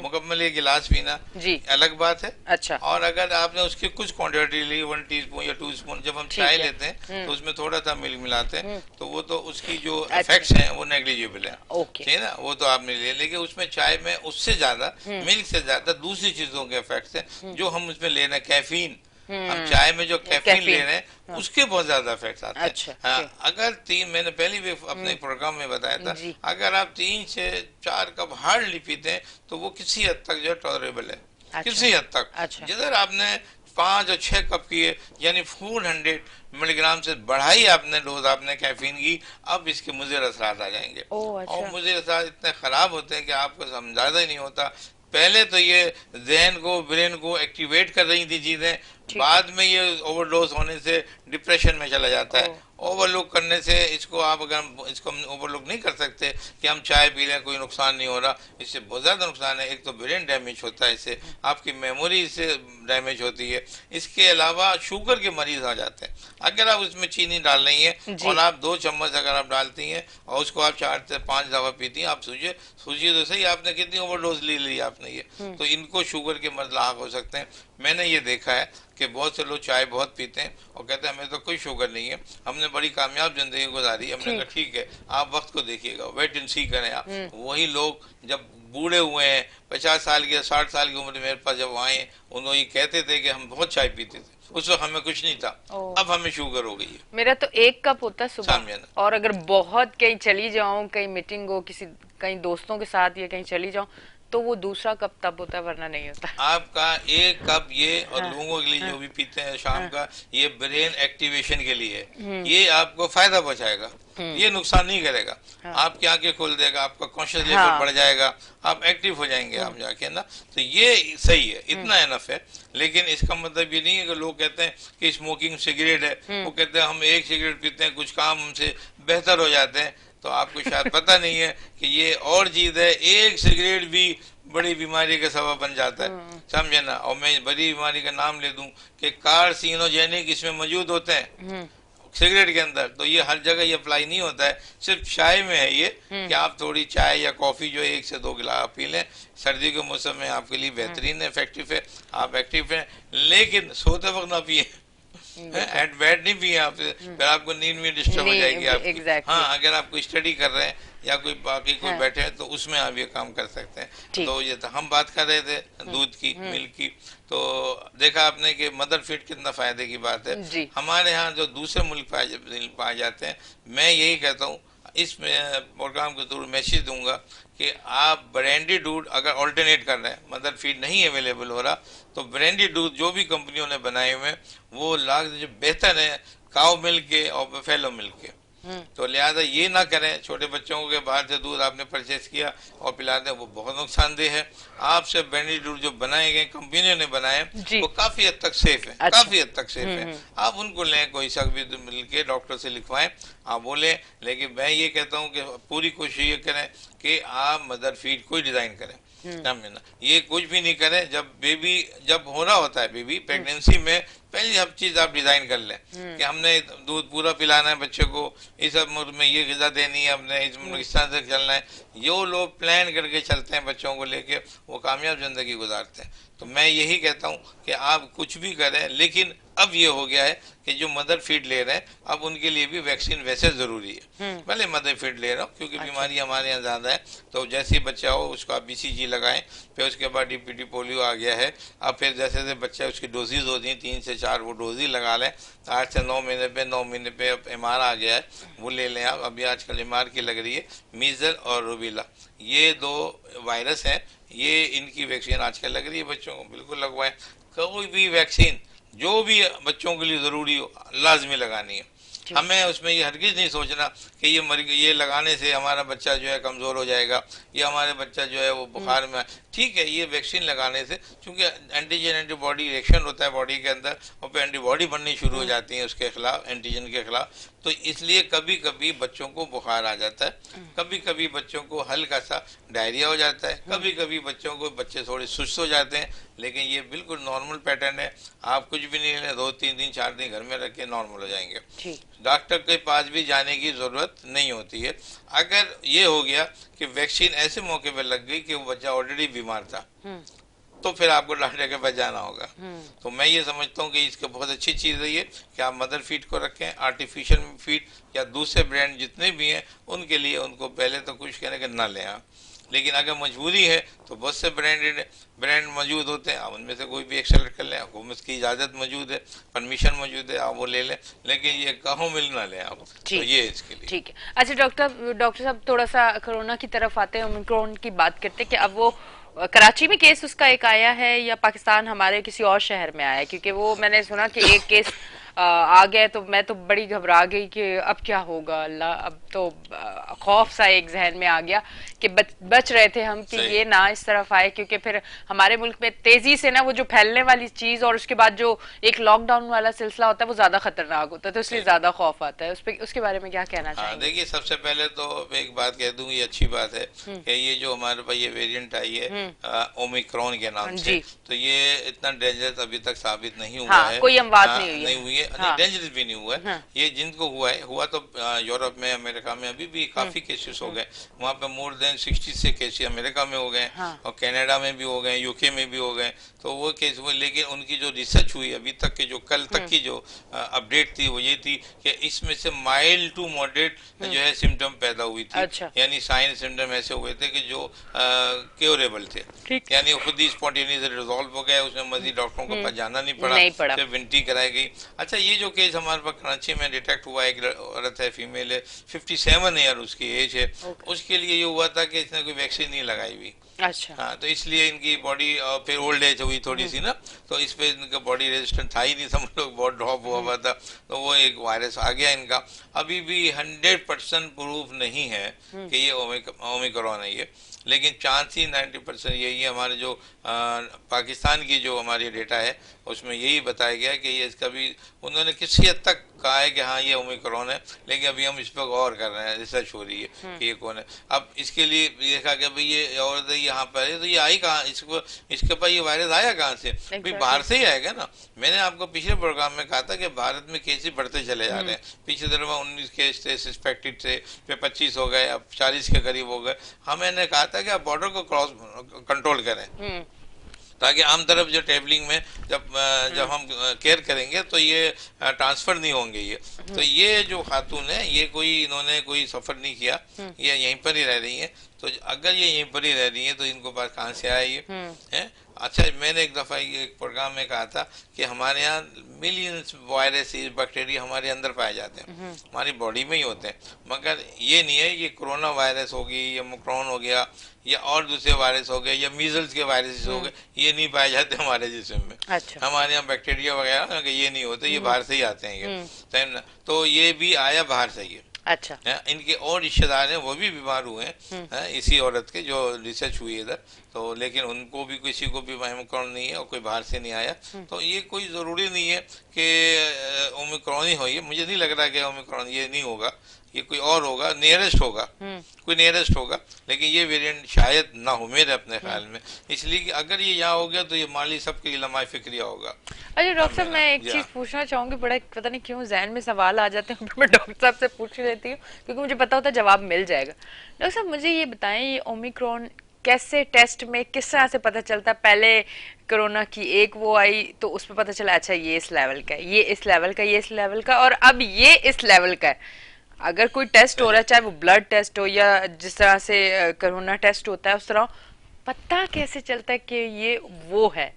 मुकम्मल एक गिलास पीना जी अलग बात है। अच्छा। और अगर आपने उसकी कुछ क्वांटिटी ली, 1 टीस्पून या 2 स्पून, जब हम चाय लेते हैं तो उसमें थोड़ा सा मिल्क मिलाते हैं, तो वो तो उसकी जो इफेक्ट्स हैं वो नेग्लिजिबल है, ठीक है ना, वो तो आपने ले। लेकिन उसमें चाय में उससे ज्यादा, मिल्क से ज्यादा दूसरी चीजों के इफेक्ट्स हैं जो हम उसमें ले रहे हैं। कैफीन, हम चाय में जो कैफीन ले रहे हैं उसके बहुत ज्यादा इफेक्ट्स आते हैं। अच्छा, अगर मैंने पहले भी अपने प्रोग्राम में बताया था, अगर आप 3 से 4 कप हार्डली पीते हैं तो वो किसी हद तक जो टॉलरेबल है। अच्छा, किसी हद तक। अच्छा, जिधर आपने 5 और 6 कप किए, यानी 400 मिलीग्राम से बढ़ाई आपने डोज आपने कैफीन की, अब इसके मुज़र असरात आ जाएंगे। अच्छा। और मुझे असरात इतने खराब होते हैं कि आपको समझाता ही नहीं होता। पहले तो ये जहन को, ब्रेन को एक्टिवेट कर रही थी चीजें, बाद में ये ओवरडोज होने से डिप्रेशन में चला जाता है। ओवरलुक करने से इसको, आप अगर इसको हम ओवरलुक नहीं कर सकते कि हम चाय पी लें कोई नुकसान नहीं हो रहा, इससे बहुत ज़्यादा नुकसान है। एक तो ब्रेन डैमेज होता है इससे, आपकी मेमोरी इससे डैमेज होती है, इसके अलावा शुगर के मरीज आ जाते हैं। अगर आप उसमें चीनी डाल रही हैं और आप 2 चम्मच अगर आप डालती हैं और उसको आप 4 से 5 दफा पीती हैं, आप सोचिए तो सही आपने कितनी ओवरडोज ले ली आपने ये। तो इनको शुगर के मर्ज लाक हो सकते हैं। मैंने ये देखा है कि बहुत से लोग चाय बहुत पीते हैं और कहते हैं हमें तो कोई शुगर नहीं है, हमने बड़ी कामयाब जिंदगी गुजारी। हमने कहा ठीक है, आप वक्त को देखिएगा, वेट एंड सी करें आप। वही लोग जब बूढ़े हुए हैं, 50 साल के 60 साल की उम्र मेरे पास जब आए, उन्होंने ये कहते थे कि हम बहुत चाय पीते थे, उस वक्त हमें कुछ नहीं था, अब हमें शुगर हो गई है। मेरा तो 1 कप होता है सुबह, और अगर बहुत कहीं चली जाऊं, कहीं मीटिंग हो, किसी कहीं दोस्तों के साथ या कहीं चली जाऊं, तो वो दूसरा कप तब होता है, वरना नहीं होता। आपका 1 कप ये, और लोगों के लिए जो भी पीते हैं शाम का, ये ब्रेन एक्टिवेशन के लिए है, ये आपको फायदा पहुंचाएगा, ये नुकसान नहीं करेगा। आपकी आंखें खोल देगा, आपका कॉन्शियस लेवल बढ़ जाएगा, आप एक्टिव हो जाएंगे आप जाके ना। तो ये सही है, इतना एनफ है। लेकिन इसका मतलब ये नहीं है कि लोग कहते हैं कि स्मोकिंग सिगरेट है, वो कहते हैं हम 1 सिगरेट पीते हैं कुछ काम हमसे बेहतर हो जाते हैं, तो आपको शायद पता नहीं है कि ये और चीज है। 1 सिगरेट भी बड़ी बीमारी का सबब बन जाता है, समझे ना। और मैं बड़ी बीमारी का नाम ले दूं कि कार्सिनोजेनिक इसमें मौजूद होते हैं सिगरेट के अंदर। तो ये हर जगह ये अप्लाई नहीं होता है, सिर्फ चाय में है ये, कि आप थोड़ी चाय या कॉफी जो 1 से 2 गिलास पी लें, सर्दी के मौसम में आपके लिए बेहतरीन इफेक्टिव है, आप एक्टिव हैं। लेकिन सोते वक्त ना पिए, एट बेड नहीं पिए आप, फिर आपको नींद में डिस्टर्ब हो जाएगी आपकी। हाँ, अगर आप कोई स्टडी कर रहे हैं या कोई बाकी कोई बैठे हैं तो उसमें आप ये काम कर सकते हैं। तो ये तो हम बात कर रहे थे दूध की, मिल्क की, तो देखा आपने कि मदर फीड कितना फायदे की बात है। हमारे यहाँ जो दूसरे मुल्क पाए जाते हैं, मैं यही कहता हूँ, इस प्रोग्राम के थ्रू मैसेज दूंगा कि आप ब्रांडेड दूध अगर ऑल्टरनेट कर रहे हैं, मदर फीड नहीं अवेलेबल हो रहा, तो ब्रांडेड दूध जो भी कंपनियों ने बनाए हुए हैं वो जो बेहतर है काउ मिल्क के और बफेलो मिल्क के। तो लिहाजा ये ना करें, छोटे बच्चों के बाहर से दूध आपने परचेज किया और पिला दें, वो बहुत नुकसानदेह है। आपसे ब्रांडेड दूध जो बनाए गए कंपनियों ने बनाए वो काफी हद तक सेफ है। अच्छा। काफी हद तक सेफ है, आप उनको लें, कोई शक भी मिल के डॉक्टर से लिखवाएं, आप बोले। लेकिन मैं ये कहता हूँ कि पूरी कोशिश ये करें कि आप मदर फीड कोई डिजाइन करें, समझना, ये कुछ भी नहीं करें। जब हो रहा होता है बेबी प्रेगनेंसी में, पहली सब चीज आप डिजाइन कर लें कि हमने दूध पूरा पिलाना है बच्चे को, इस उम्र में ये ग़िज़ा देनी है, हमने इस तरह से चलना है। जो लोग प्लान करके चलते हैं बच्चों को लेके, वो कामयाब जिंदगी गुजारते हैं। तो मैं यही कहता हूँ कि आप कुछ भी करें, लेकिन अब ये हो गया है कि जो मदर फीड ले रहे हैं अब उनके लिए भी वैक्सीन वैसे जरूरी है। भले मदर फीड ले रहा हूँ क्योंकि अच्छा। बीमारी हमारे यहाँ ज्यादा है, तो जैसे ही बच्चा हो उसको आप बीसीजी लगाएं, फिर उसके बाद डीपीटी पोलियो आ गया है। अब फिर जैसे जैसे बच्चा उसकी डोजेज होती हैं 3 से 4 वो डोज ही लगा लें। 8 से 9 महीने पे 9 महीने पे अब एमआर आ गया है, वो ले लें आप। अभी आजकल एमआर की लग रही है। मीजल और रूबीला ये 2 वायरस हैं, ये इनकी वैक्सीन आजकल लग रही है बच्चों को, बिल्कुल लगवाएं। कोई भी वैक्सीन जो भी बच्चों के लिए जरूरी हो लाजमी लगानी है। जी। हमें उसमें ये हरगिज नहीं सोचना कि ये लगाने से हमारा बच्चा जो है कमजोर हो जाएगा या हमारे बच्चा जो है वो बुखार में। ठीक है, ये वैक्सीन लगाने से क्योंकि एंटीजन एंटीबॉडी रिएक्शन होता है बॉडी के अंदर और फिर एंटीबॉडी बननी शुरू हो जाती है उसके खिलाफ, एंटीजन के खिलाफ। तो इसलिए कभी कभी बच्चों को बुखार आ जाता है, कभी कभी बच्चों को हल्का सा डायरिया हो जाता है, कभी कभी बच्चे थोड़े सुस्त हो जाते हैं, लेकिन ये बिल्कुल नॉर्मल पैटर्न है। आप कुछ भी नहीं लें, 2 3 दिन 4 दिन घर में रख के नॉर्मल हो जाएंगे। डॉक्टर के पास भी जाने की जरूरत नहीं होती है। अगर ये हो गया कि वैक्सीन ऐसे मौके पर लग गई कि वो बच्चा ऑलरेडी बीमार था, तो फिर आपको डॉक्टर के पास जाना होगा। तो मैं ये समझता हूँ कि इसकी बहुत अच्छी चीज़ है ये कि आप मदर फीड को रखें, आर्टिफिशियल फीड या दूसरे ब्रांड जितने भी हैं उनके लिए उनको पहले तो कुछ कहने के ना लें आप। लेकिन अगर मजबूरी है तो बहुत से ब्रांड मौजूद होते हैं, आप उनमें से कोई भी एक सेलेक्ट कर लें। हुकूमत की इजाज़त मौजूद है, परमिशन मौजूद है, आप वो ले लें, लेकिन ये कहों मिल ना लें आप। तो ये इसके लिए ठीक है। अच्छा डॉक्टर साहब, थोड़ा सा कोरोना की तरफ आते हैं, ओमिक्रॉन की बात करते हैं कि अब वो कराची में केस उसका एक आया है या पाकिस्तान हमारे किसी और शहर में आया है? क्योंकि वो मैंने सुना कि एक केस आ गया, तो मैं तो बड़ी घबरा गई कि अब क्या होगा अल्लाह। अब तो खौफ सा एक जहन में आ गया कि बच रहे थे हम कि ये ना इस तरफ आए, क्योंकि फिर हमारे मुल्क में तेजी से ना वो जो फैलने वाली चीज और उसके बाद जो एक लॉकडाउन वाला सिलसिला होता है वो ज्यादा खतरनाक होता है, तो इसलिए ज्यादा खौफ आता है। उसके बारे में क्या कहना चाहिए? देखिए, सबसे पहले तो एक बात कह दूं, ये अच्छी बात है कि ये जो हमारे पास ये वेरिएंट आई है ओमिक्रॉन के नाम से, तो ये इतना डेंजरस अभी तक साबित नहीं हुआ है, कोई अमवात नहीं हुई है, डेंजरस भी नहीं हुआ है। ये जिनको हुआ तो यूरोप में, अमेरिका में अभी भी काफी केसेस हो गए। वहाँ पे मोर देन 60 से केसेस अमेरिका में हो गए और कनाडा में भी हो गए, यूके में भी हो गए। तो वो केस हुए, लेकिन उनकी जो रिसर्च हुई अभी तक की, जो कल तक की जो अपडेट थी वो ये थी कि इसमें से माइल्ड टू मॉडरेट जो है सिम्टम पैदा हुई थी। यानी साइन सिम्टम ऐसे हुए थे कि जो क्योरेबल थे, यानी खुद ही स्पॉन्टेनियस रिजॉल्व हो गए, उसमें मजीद डॉक्टरों को पास जाना नहीं पड़ा, सिर्फ विनती कराई गई। अच्छा, ये जो केस हमारे पास कराची में डिटेक्ट हुआ, एक औरत है, फीमेल है, 57 ईयर उसकी एज है। उसके लिए ये हुआ था कि इसने कोई वैक्सीन नहीं लगाई हुई। अच्छा। हाँ, तो इसलिए इनकी बॉडी फिर ओल्ड एज हुई थोड़ी सी ना, तो इस पे इनका बॉडी रेजिस्टेंट था ही नहीं, सब लोग बहुत ड्रॉप हुआ था, तो वो एक वायरस आ गया इनका। अभी भी 100% प्रूफ नहीं है कि ये ओमिक्रॉन है ये, लेकिन चांस ही 90% यही है। हमारे जो पाकिस्तान की जो हमारी डेटा है उसमें यही बताया गया कि ये इसका भी उन्होंने किसी हद तक कहा है कि हाँ ये ओमिक्रॉन है, लेकिन अभी हम इस पर गौर कर रहे हैं, रिसर्च हो रही है कि ये कौन है। अब इसके लिए देखा कि भाई ये और यहाँ पर है, तो ये आई कहाँ, इसके पास ये वायरस आया कहाँ से? भाई बाहर से ही आएगा ना। मैंने आपको पिछले प्रोग्राम में कहा था कि भारत में केसेस बढ़ते चले जा रहे हैं। पिछले दफा 19 केस थे सस्पेक्टेड थे, फिर 25 हो गए, अब 40 के करीब हो गए। मैंने कहा था कि आप बॉर्डर को क्रॉस कंट्रोल करें, ताकि आम तरफ जो ट्रेवलिंग में जब हम केयर करेंगे तो ये ट्रांसफर नहीं होंगे। ये तो ये जो खातून है, ये इन्होंने कोई सफर नहीं किया, ये यहीं पर ही रह रही है। तो अगर ये यहीं पर ही रह रही है तो इनको पास कहाँ से आया ये है? अच्छा, मैंने एक दफा एक प्रोग्राम में कहा था कि हमारे यहाँ मिलियंस वायरसेस बैक्टीरिया हमारे अंदर पाए जाते हैं, हमारी बॉडी में ही होते हैं, मगर ये नहीं है ये कोरोना वायरस होगी या ओमिक्रॉन हो गया या और दूसरे वायरस हो गए या मीजल्स के वायरसेस हो गए, ये नहीं पाए जाते हमारे जिस्म में। अच्छा। हमारे यहाँ बैक्टीरिया वगैरह ये नहीं होते, ये बाहर से ही आते हैं ये। तो ये भी आया बाहर से ही। अच्छा। इनके और रिश्तेदार हैं वो भी बीमार हुए हैं इसी औरत के, जो रिसर्च हुई इधर। तो लेकिन उनको भी, किसी को भी ओमिक्रॉन नहीं है और कोई बाहर से नहीं आया। तो ये कोई जरूरी नहीं है कि ओमिक्रॉन ही हो। ये मुझे नहीं लग रहा कि ओमिक्रॉन ये नहीं होगा, ये कोई और होगा, नियरेस्ट होगा, कोई नियरेस्ट होगा, लेकिन ये वेरिएंट शायद ना हो मेरे अपने ख्याल में। इसलिए कि अगर ये यहाँ हो गया तो ये माली सबके लिए लम्हा फिक्रिया होगा। अच्छा डॉक्टर साहब, मैं एक चीज पूछना चाहूंगी, बड़ा पता नहीं क्यों जहन में सवाल आ जाते हैं, मैं डॉक्टर साहब से पूछ लेती हूँ क्योंकि मुझे पता होता है जवाब मिल जाएगा। डॉक्टर साहब मुझे ये बताएं, ये ओमिक्रॉन कैसे टेस्ट में किस तरह से पता चलता? पहले कोरोना की एक वो आई तो उसमें पता चला अच्छा ये इस लेवल का है, ये इस लेवल का, ये इस लेवल का, और अब ये इस लेवल का है। अगर कोई टेस्ट हो रहा है, चाहे वो ब्लड टेस्ट हो या जिस तरह से कोरोना टेस्ट होता है, उस तरह पता कैसे चलता है कि ये वो है?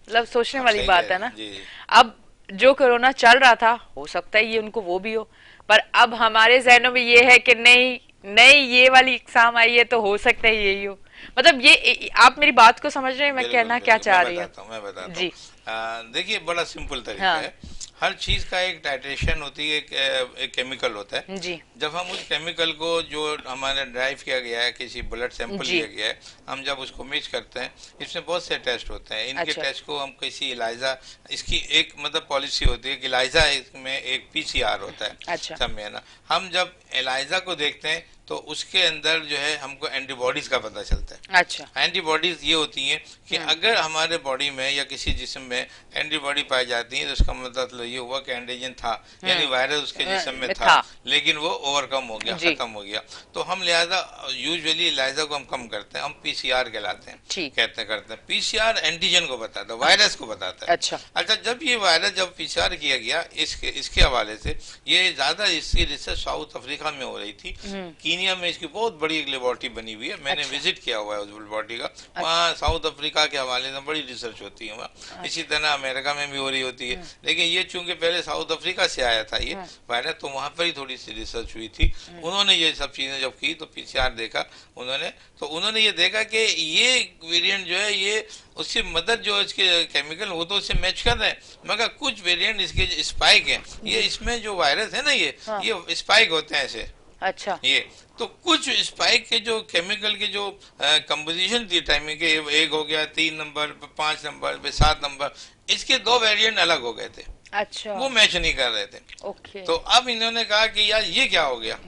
मतलब सोचने आप वाली सही कह बात रहे है हैं ना। जी। अब जो कोरोना चल रहा था, हो सकता है ये उनको वो भी हो, पर अब हमारे जहनों में ये है कि नहीं नहीं, ये वाली एग्जाम आई है तो हो सकता है यही हो। मतलब ये आप मेरी बात को समझ रहे हैं मैं बिल्कुल कहना क्या बिल्कुल, चाह रही हूँ? मैं बताता हूँ। जी। देखिए, बड़ा सिंपल तरीका हाँ। है। हर चीज का एक टाइट्रेशन होती है, एक केमिकल होता है। जी। जब हम उस केमिकल को जो हमारे ड्राइव किया गया है, किसी ब्लड सैंपल जी। लिया गया है, हम जब उसको मिक्स करते हैं, इसमें बहुत से टेस्ट होते हैं। इनके अच्छा। टेस्ट को हम किसी इलाइजा, इसकी एक मतलब पॉलिसी होती है कि इलाइजा, इसमें एक पीसीआर होता है। अच्छा। समझे ना। हम जब एलाइजा को देखते हैं तो उसके अंदर जो है हमको एंटीबॉडीज का पता चलता है। अच्छा। एंटीबॉडीज ये होती हैं कि अगर हमारे बॉडी में या किसी जिस्म में एंटीबॉडी पाई जाती है तो उसका मतलब ये हुआ कि एंटीजन था, यानी वायरस उसके जिस्म में था, लेकिन वो ओवरकम हो गया, खत्म हो गया। तो हम लिहाजा यूजुअली इलाइजा को हम कम करते हैं, हम पीसीआर कहलाते हैं, करते हैं। पीसीआर एंटीजन को बताता है, वायरस को बताता है। अच्छा, जब ये वायरस जब पीसीआर किया गया इसके हवाले से, ये ज्यादा इसकी रिसर्च साउथ अफ्रीका में हो रही थी। कीनिया में इसकी बहुत बड़ी एक लेबोरेटरी बनी हुई है, मैंने विजिट किया हुआ है उस लेबोरेटरी का। वहाँ साउथ अफ्रीका के हवाले से बड़ी रिसर्च होती है वहाँ। इसी तरह अमेरिका में भी हो रही होती है, लेकिन ये चूंकि पहले साउथ अफ्रीका से आया था ये वायरस, तो वहाँ पर ही थोड़ी सी रिसर्च हुई थी। उन्होंने ये सब चीजें जब की तो पीसीआर देखा उन्होंने ये देखा कि ये वेरिएंट जो है ये उससे मदर जो इसके केमिकल वो तो उससे मैच कर रहे हैं, मगर कुछ वेरिएंट इसके स्पाइक हैं, ये इसमें जो वायरस है ना ये स्पाइक होते हैं ऐसे। अच्छा। ये तो कुछ स्पाइक के जो केमिकल के जो कंपोजिशन थी टाइमिंग के, एक हो गया 3 नंबर, 5 नंबर, 7 नंबर, इसके 2 वेरिएंट अलग हो गए थे। अच्छा। वो मैच नहीं कर रहे थे। ओके। तो अब इन्होंने कहा कि यार ये क्या हो गया,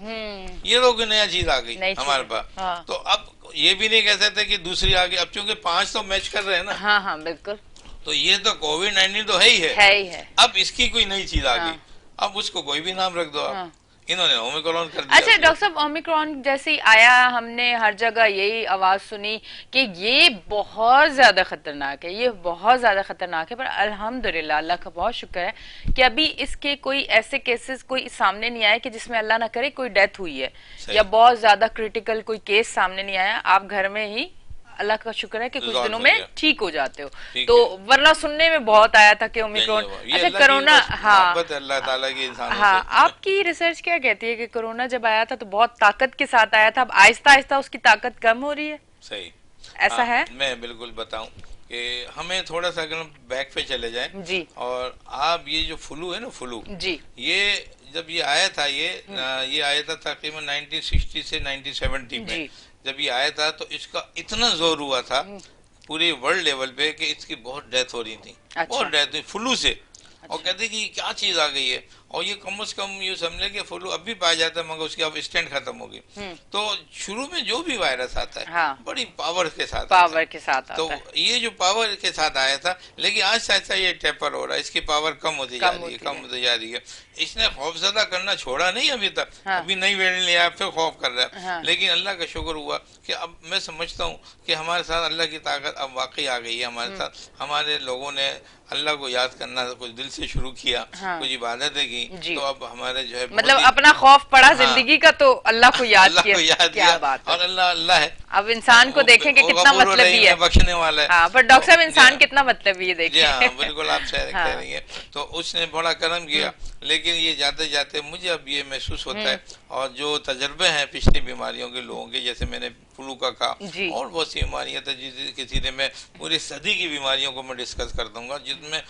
ये तो कोई नया चीज आ गई हमारे पास। हाँ। तो अब ये भी नहीं कह सकते कि दूसरी आ गई, अब चूंकि 5 तो मैच कर रहे हैं ना। हाँ हाँ बिल्कुल। तो ये तो कोविड-19 तो है ही है। अब इसकी कोई नई चीज आ गई, अब उसको कोई भी नाम रख दो आप। इन्होंने ओमिक्रॉन कर दिया। अच्छा डॉक्टर साहब, ओमिक्रॉन जैसे ही आया हमने हर जगह यही आवाज सुनी कि ये बहुत ज्यादा खतरनाक है, ये बहुत ज्यादा खतरनाक है, पर अल्हम्दुलिल्लाह अल्लाह का बहुत शुक्र है कि अभी इसके कोई ऐसे केसेस कोई सामने नहीं आए कि जिसमें अल्लाह ना करे कोई डेथ हुई है या बहुत ज्यादा क्रिटिकल कोई केस सामने नहीं आया। आप घर में ही अल्लाह का शुक्र है कि कुछ दिनों में ठीक हो जाते हो। तो वरना सुनने में बहुत आया था कि ओमिक्रॉन। अच्छा कोरोना, हाँ अल्लाह ताला की इंसानों हाँ, से। आपकी रिसर्च क्या कहती है कि कोरोना जब आया था तो बहुत ताकत के साथ आया था, अब आहिस्ता आहिस्ता उसकी ताकत कम हो रही है? सही, ऐसा है? मैं बिल्कुल बताऊं कि हमें थोड़ा सा अगर बैक पे चले जाएं जी, और आप ये जो फ्लू है ना, फ्लू जी, ये जब ये आया था ये आया था तकरीबन 1960 से 1970 में। जब ये आया था तो इसका इतना जोर हुआ था पूरे वर्ल्ड लेवल पे कि इसकी बहुत डेथ हो रही थी। अच्छा। बहुत डेथ हुई फ्लू से। अच्छा। और कहते कि क्या चीज आ गई है, और ये कम से कम ये समझे कि फ्लू अब भी पाया जाता है, मगर उसकी अब स्टैंड खत्म होगी। तो शुरू में जो भी वायरस आता है, हाँ, बड़ी पावर के साथ आता है। ये जो पावर के साथ आया था, लेकिन आज से ये टेपर हो रहा है, इसकी पावर कम होती जा रही है। इसने खौफजदा करना छोड़ा नहीं अभी तक। हाँ। अभी नई वेरिएंट लिया फिर खौफ कर रहा है। हाँ। लेकिन अल्लाह का शुक्र हुआ कि अब मैं समझता हूँ कि हमारे साथ अल्लाह की ताकत अब वाकई आ गई है हमारे साथ। हमारे लोगों ने अल्लाह को याद करना कुछ दिल से शुरू किया। हाँ। कुछ इबादतें की, तो अब हमारे जो है मतलब अपना खौफ पड़ा। हाँ। जिंदगी का तो अल्लाह को याद किया। क्या बात है। और अल्लाह है। अब इंसान को देखें कि कितना मतलबी है, बख्शने वाला है। हाँ, पर डॉक्टर साहब इंसान कितना मतलबी है देखिए। हाँ, बिल्कुल आप सही कह रही है। तो उसने बड़ा करम किया, लेकिन ये जाते जाते मुझे अब ये महसूस होता है, और जो तजर्बे हैं पिछली बीमारियों के लोगों के, जैसे मैंने फ्लू का कहा, और बहुत सी बीमारियां थी किसी ने मैं पूरी सदी की बीमारियों को मैं डिस्कस कर दूंगा, जिसमें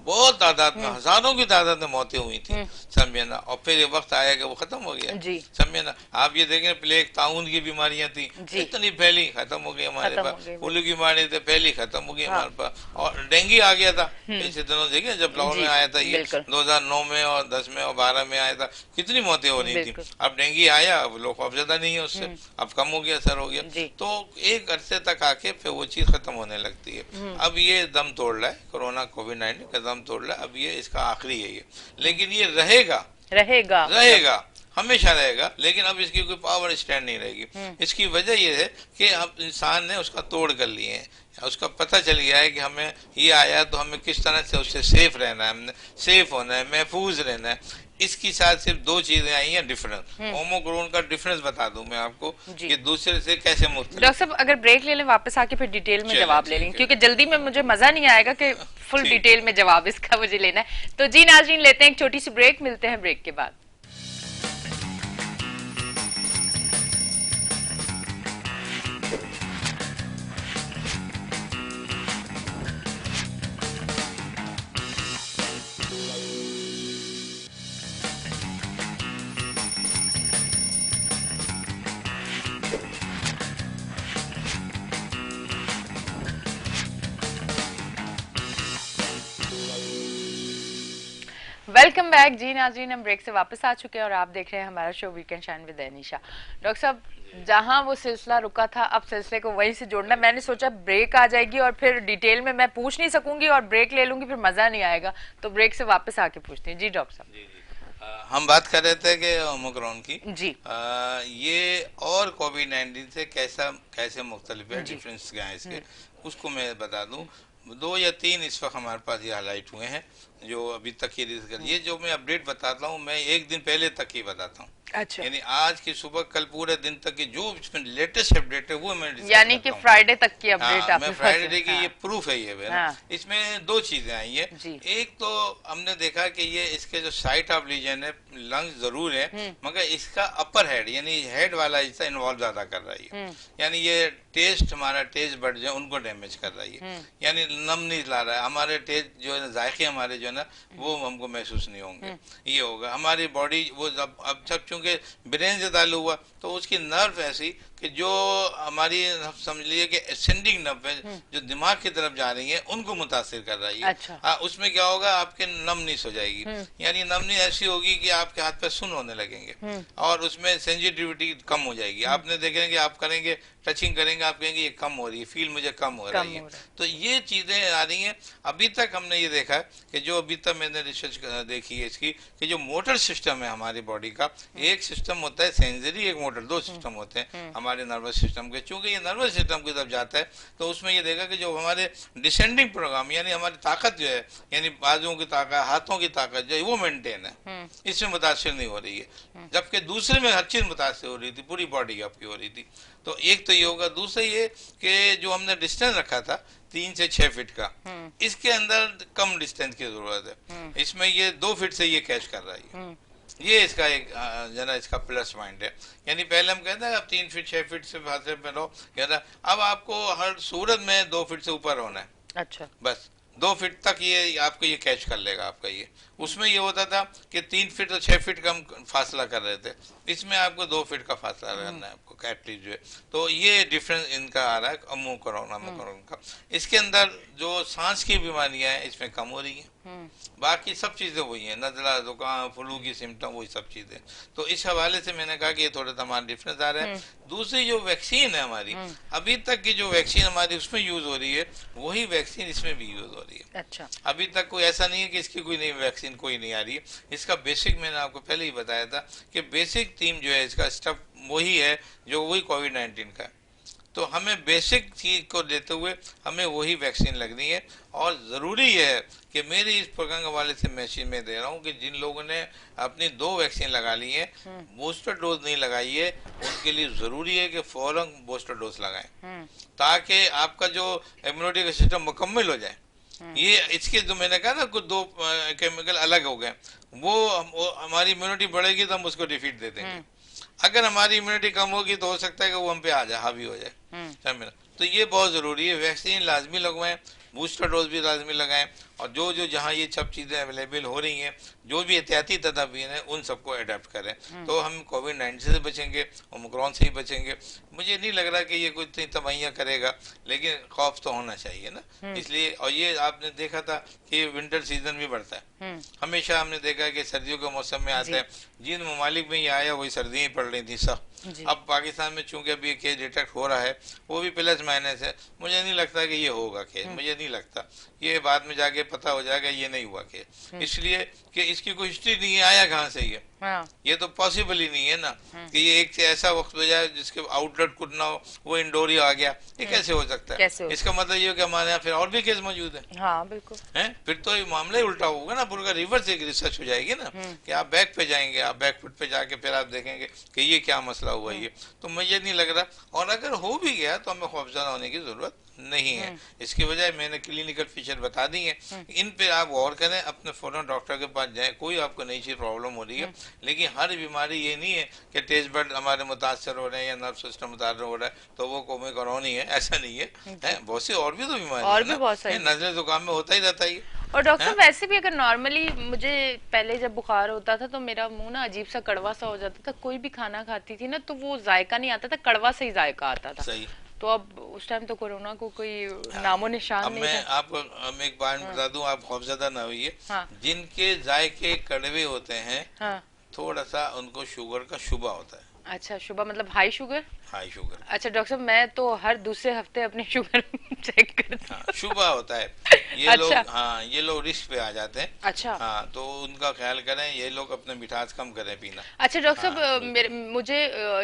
बहुत तादाद में, हजारों की तादाद में मौतें हुई थी, समझे ना। और फिर ये वक्त आया कि वो खत्म हो गया, समझे ना। आप ये देखें, प्लेग, ताउन की बीमारियां थी, इतनी फैली, खत्म हो गई हमारे पास। फ्लू की बीमारी थी, पहली खत्म हो गई हमारे पास। और डेंगू आ गया था पिछले दिनों, देखे जब लॉकडाउन में आया था ये 2009 में और 10 में और 12 में आया था, कितनी मौतें हो रही थी। अब डेंगू आया, अब लोग खौफजदा नहीं है उससे, अब कम हो गया, असर हो गया। तो एक अरसे तक आके फिर वो चीज खत्म होने लगती है। अब ये दम तोड़ रहा है, कोरोना कोविड-19 का दम तोड़ रहा है। अब ये इसका आखिरी है ये, लेकिन ये रहेगा। हमेशा रहेगा, लेकिन अब इसकी कोई पावर स्टैंड नहीं रहेगी। इसकी वजह यह है कि अब इंसान ने उसका तोड़ कर लिए हैं, उसका पता चल गया है कि हमें ये आया तो हमें किस तरह से उससे सेफ रहना है, हमने सेफ होना है, महफूज रहना है। इसके साथ सिर्फ दो चीजें आई हैं डिफरेंस। ओमिक्रॉन का डिफरेंस बता दूं मैं आपको कि दूसरे से कैसे मुख्तलिफ। डॉक्टर साहब अगर ब्रेक ले लें, वापस आके फिर डिटेल में जवाब ले लेंगे, क्योंकि जल्दी में मुझे मजा नहीं आएगा कि फुल डिटेल में जवाब इसका मुझे लेना है। तो जी नाज़रीन, लेते हैं एक छोटी सी ब्रेक, मिलते हैं ब्रेक के बाद। वेलकम बैक जी नाज़रीन, हम ब्रेक से वापस आ चुके हैं और आप देख रहे हैं हमारा show weekend shine with Anisha. Doctor साहब, जहां वो सिलसिला रुका था अब सिलसिले को वहीं से जोड़ना। मैंने सोचा ब्रेक आ जाएगी और फिर डिटेल में मैं पूछ नहीं सकूंगी और ब्रेक ले लूंगी, फिर मजा नहीं आएगा, तो ब्रेक से वापस आके पूछती हूँ। जी डॉक्टर साहब, हम बात कर रहे थे कि ओमिक्रॉन की जी ये और कोविड-19 से कैसे मुख्तलिफ है, डिफरेंस क्या है इसके, उसको मैं बता दूं। 2 या 3 इस वक्त हमारे पास ये हाईलाइट हुए हैं जो अभी तक ये जो मैं अपडेट बताता हूँ, मैं एक दिन पहले तक ही बताता हूँ। अच्छा, यानी आज की सुबह कल पूरे दिन तक की जो इसमें लेटेस्ट अपडेट है वो मैं यानी कि फ्राइडे तक की अपडेट मैं फ्राइडे की ये प्रूफ है ये है ना। इसमें 2 चीजें आई है। एक तो हमने देखा कि ये इसके जो साइट ऑफ लीजन है, लंग्स जरूर है मगर इसका अपर हेड यानी हेड वाला हिस्सा इन्वॉल्व ज्यादा कर रही है। यानी ये टेस्ट, हमारा टेस्ट बड जो है उनको डैमेज कर रही है, यानी नम नहीं ला रहा है। हमारे टेस्ट जो है, जायके हमारे जो है ना वो हमको महसूस नहीं होंगे। ये होगा हमारी बॉडी वो अब जब चूंकि ब्रेन से ताल्लुक हुआ तो उसकी नर्व ऐसी कि जो हमारी समझ लीजिए कि एसेंडिंग नर्व है जो दिमाग की तरफ जा रही है उनको मुतासिर कर रही है। अच्छा। उसमें क्या होगा, आपके नमनीस हो जाएगी, यानी नमनी ऐसी होगी कि आपके हाथ पे सुन होने लगेंगे और उसमें सेंसिटिविटी कम हो जाएगी। आपने देखेंगे आप करेंगे टचिंग करेंगे, आप कहेंगे ये कम हो रही है, फील मुझे कम हो रही है। तो ये चीजें आ रही हैं। अभी तक हमने ये देखा है कि जो अभी तक मैंने रिसर्च देखी है इसकी कि जो मोटर सिस्टम है हमारी बॉडी का, एक सिस्टम होता है सेंसरी, एक मोटर, 2 सिस्टम होते हैं हमारे नर्वस सिस्टम के। चूंकि ये नर्वस सिस्टम की तरफ जाता है तो उसमें ये देखा कि जो हमारे डिसेंडिंग प्रोग्राम यानी हमारी ताकत जो है, यानी बाजुओं की ताकत, हाथों की ताकत जो है वो मेंटेन है, इसमें मुतासिर नहीं हो रही है। जबकि दूसरे में हर चीज मुतासिर हो रही थी, पूरी बॉडी आपकी हो रही थी। तो एक तो ये होगा। दूसरा ये कि जो हमने डिस्टेंस रखा था 3 से 6 फीट का, इसके अंदर कम डिस्टेंस की जरूरत है। इसमें ये 2 फीट से ये कैच कर रही है। ये इसका एक जना इसका प्लस पॉइंट है। यानी पहले हम कहते हैं अब 3 फीट 6 फीट से फासले में रहो, कहता अब आपको हर सूरत में 2 फीट से ऊपर होना है। अच्छा, बस 2 फीट तक ये आपको ये कैच कर लेगा आपका ये। उसमें ये होता था कि 3 फीट और 6 फीट का हम फासला कर रहे थे, इसमें आपको 2 फीट का फासला करना है आपको एटलीस्ट जो है। तो ये डिफरेंस इनका आ रहा है ओमिक्रॉन का। इसके अंदर जो सांस की बीमारियां हैं इसमें कम हो रही है, बाकी सब चीजें वही हैं, नजला, जुकाम, फ्लू की सिम्टम, वही सब चीजें। तो इस हवाले से मैंने कहा कि ये थोड़ा तमाम डिफरेंस आ रहा है। दूसरी जो वैक्सीन है हमारी, अभी तक की जो वैक्सीन हमारी उसमें यूज हो रही है वही वैक्सीन इसमें भी यूज हो रही है। अच्छा, अभी तक कोई ऐसा नहीं है कि इसकी कोई नई वैक्सीन कोई नहीं आ रही है। इसका बेसिक मैंने आपको पहले ही बताया था कि बेसिक थीम जो है इसका स्टफ वही है जो वही कोविड-19 का है। तो हमें बेसिक चीज को लेते हुए हमें वही वैक्सीन लगनी है। और जरूरी है कि मेरी इस प्रोग्राम के हवाले से मैसेज में दे रहा हूँ कि जिन लोगों ने अपनी 2 वैक्सीन लगा ली है, बूस्टर डोज नहीं लगाई है, उनके लिए जरूरी है कि फौरन बूस्टर डोज लगाएं ताकि आपका जो इम्यूनिटी का सिस्टम मुकम्मल हो जाए। ये इसके जो मैंने कहा ना कुछ 2 केमिकल अलग हो गए, वो हमारी इम्यूनिटी बढ़ेगी तो हम उसको डिफीट दे देंगे। अगर हमारी इम्यूनिटी कम होगी तो हो सकता है कि वो हम पे आ जाए, हावी हो जाए। तो ये बहुत जरूरी है, वैक्सीन लाजमी लगवाएं, बूस्टर डोज भी लाजमी लगाएं और जो जहां ये सब चीजें अवेलेबल हो रही हैं, जो भी एहतियाती तदाबीर हैं उन सबको अडेप्ट करें तो हम कोविड-19 से बचेंगे, ओमिक्रॉन से ही बचेंगे। मुझे नहीं लग रहा कि ये कोई इतनी तबाहियां करेगा, लेकिन खौफ तो होना चाहिए ना, इसलिए। और ये आपने देखा था कि विंटर सीजन भी बढ़ता है, हमेशा हमने देखा है कि सर्दियों के मौसम में आता है, जिन ममालिक में ये आया वही सर्दियां ही पड़ रही थी सब। अब पाकिस्तान में चूंकि अभी केस डिटेक्ट हो रहा है वो भी प्लस माइनस है, मुझे नहीं लगता कि ये होगा केस, मुझे नहीं लगता। ये बाद में जाके पता हो जाएगा ये नहीं हुआ कि इसलिए कि इसकी कोई हिस्ट्री नहीं है, आया कहाँ से ये? हाँ। ये तो पॉसिबल ही नहीं है ना कि ये एक से ऐसा वक्त हो जाए जिसके आउटलेट कुछ ना हो, वो इंडोर ही आ गया, ये कैसे हो सकता है? कैसे हो? इसका मतलब ये हो कि हमारे यहाँ फिर और भी केस मौजूद है। हाँ बिल्कुल हैं? फिर तो ये मामला ही उल्टा होगा ना, पूरा रिवर्स एक रिसर्च हो जाएगी ना कि आप बैक पे जाएंगे, आप बैक फुट पे जाके फिर आप देखेंगे कि ये क्या मसला हुआ ये। तो मुझे नहीं लग रहा, और अगर हो भी गया तो हमें खौफजदा होने की जरूरत नहीं है। इसकी वजह मैंने क्लिनिकल फीचर बता दी है, इन पे आप गौर करें, अपने फौरन डॉक्टर के पास जाएं। कोई आपको नई चीज प्रॉब्लम हो रही है, लेकिन हर बीमारी ये नहीं है कि टेस्ट बड हमारे मुतासर हो रहे हैं या नर्व सिस्टम मुतासर हो रहा है तो वो ओमिक्रॉन ही है, ऐसा नहीं है। बहुत सी और भी तो बीमारी और है भी ना, बहुत सारी। नजले जुकाम में होता ही रहता है ये। और डॉक्टर हैं? साहब वैसे भी अगर नॉर्मली मुझे पहले जब बुखार होता था तो मेरा मुंह ना अजीब सा कड़वा सा हो जाता था, कोई भी खाना खाती थी ना तो वो जायका नहीं आता था, कड़वा सा ही जायका आता था। सही। तो अब उस टाइम तो कोरोना को कोई नामो निशान अब नहीं मैं था। आपको एक बात बता दूं, आप खौफजदा ना होइए। हाँ जिनके जायके कड़वे होते हैं हाँ। थोड़ा सा उनको शुगर का शुबा होता है, अच्छा शुगर मतलब हाई शुगर? High sugar. अच्छा डॉक्टर साहब मैं तो हर दूसरे हफ्ते अपनी शुगर चेक करती हाँ, शुबा होता है। ये अच्छा। लोग, हाँ ये लोग रिस्क पे आ जाते हैं। अच्छा हाँ, तो उनका ख्याल करें, ये लोग अपने मिठास कम करें पीना। अच्छा डॉक्टर हाँ, साहब मुझे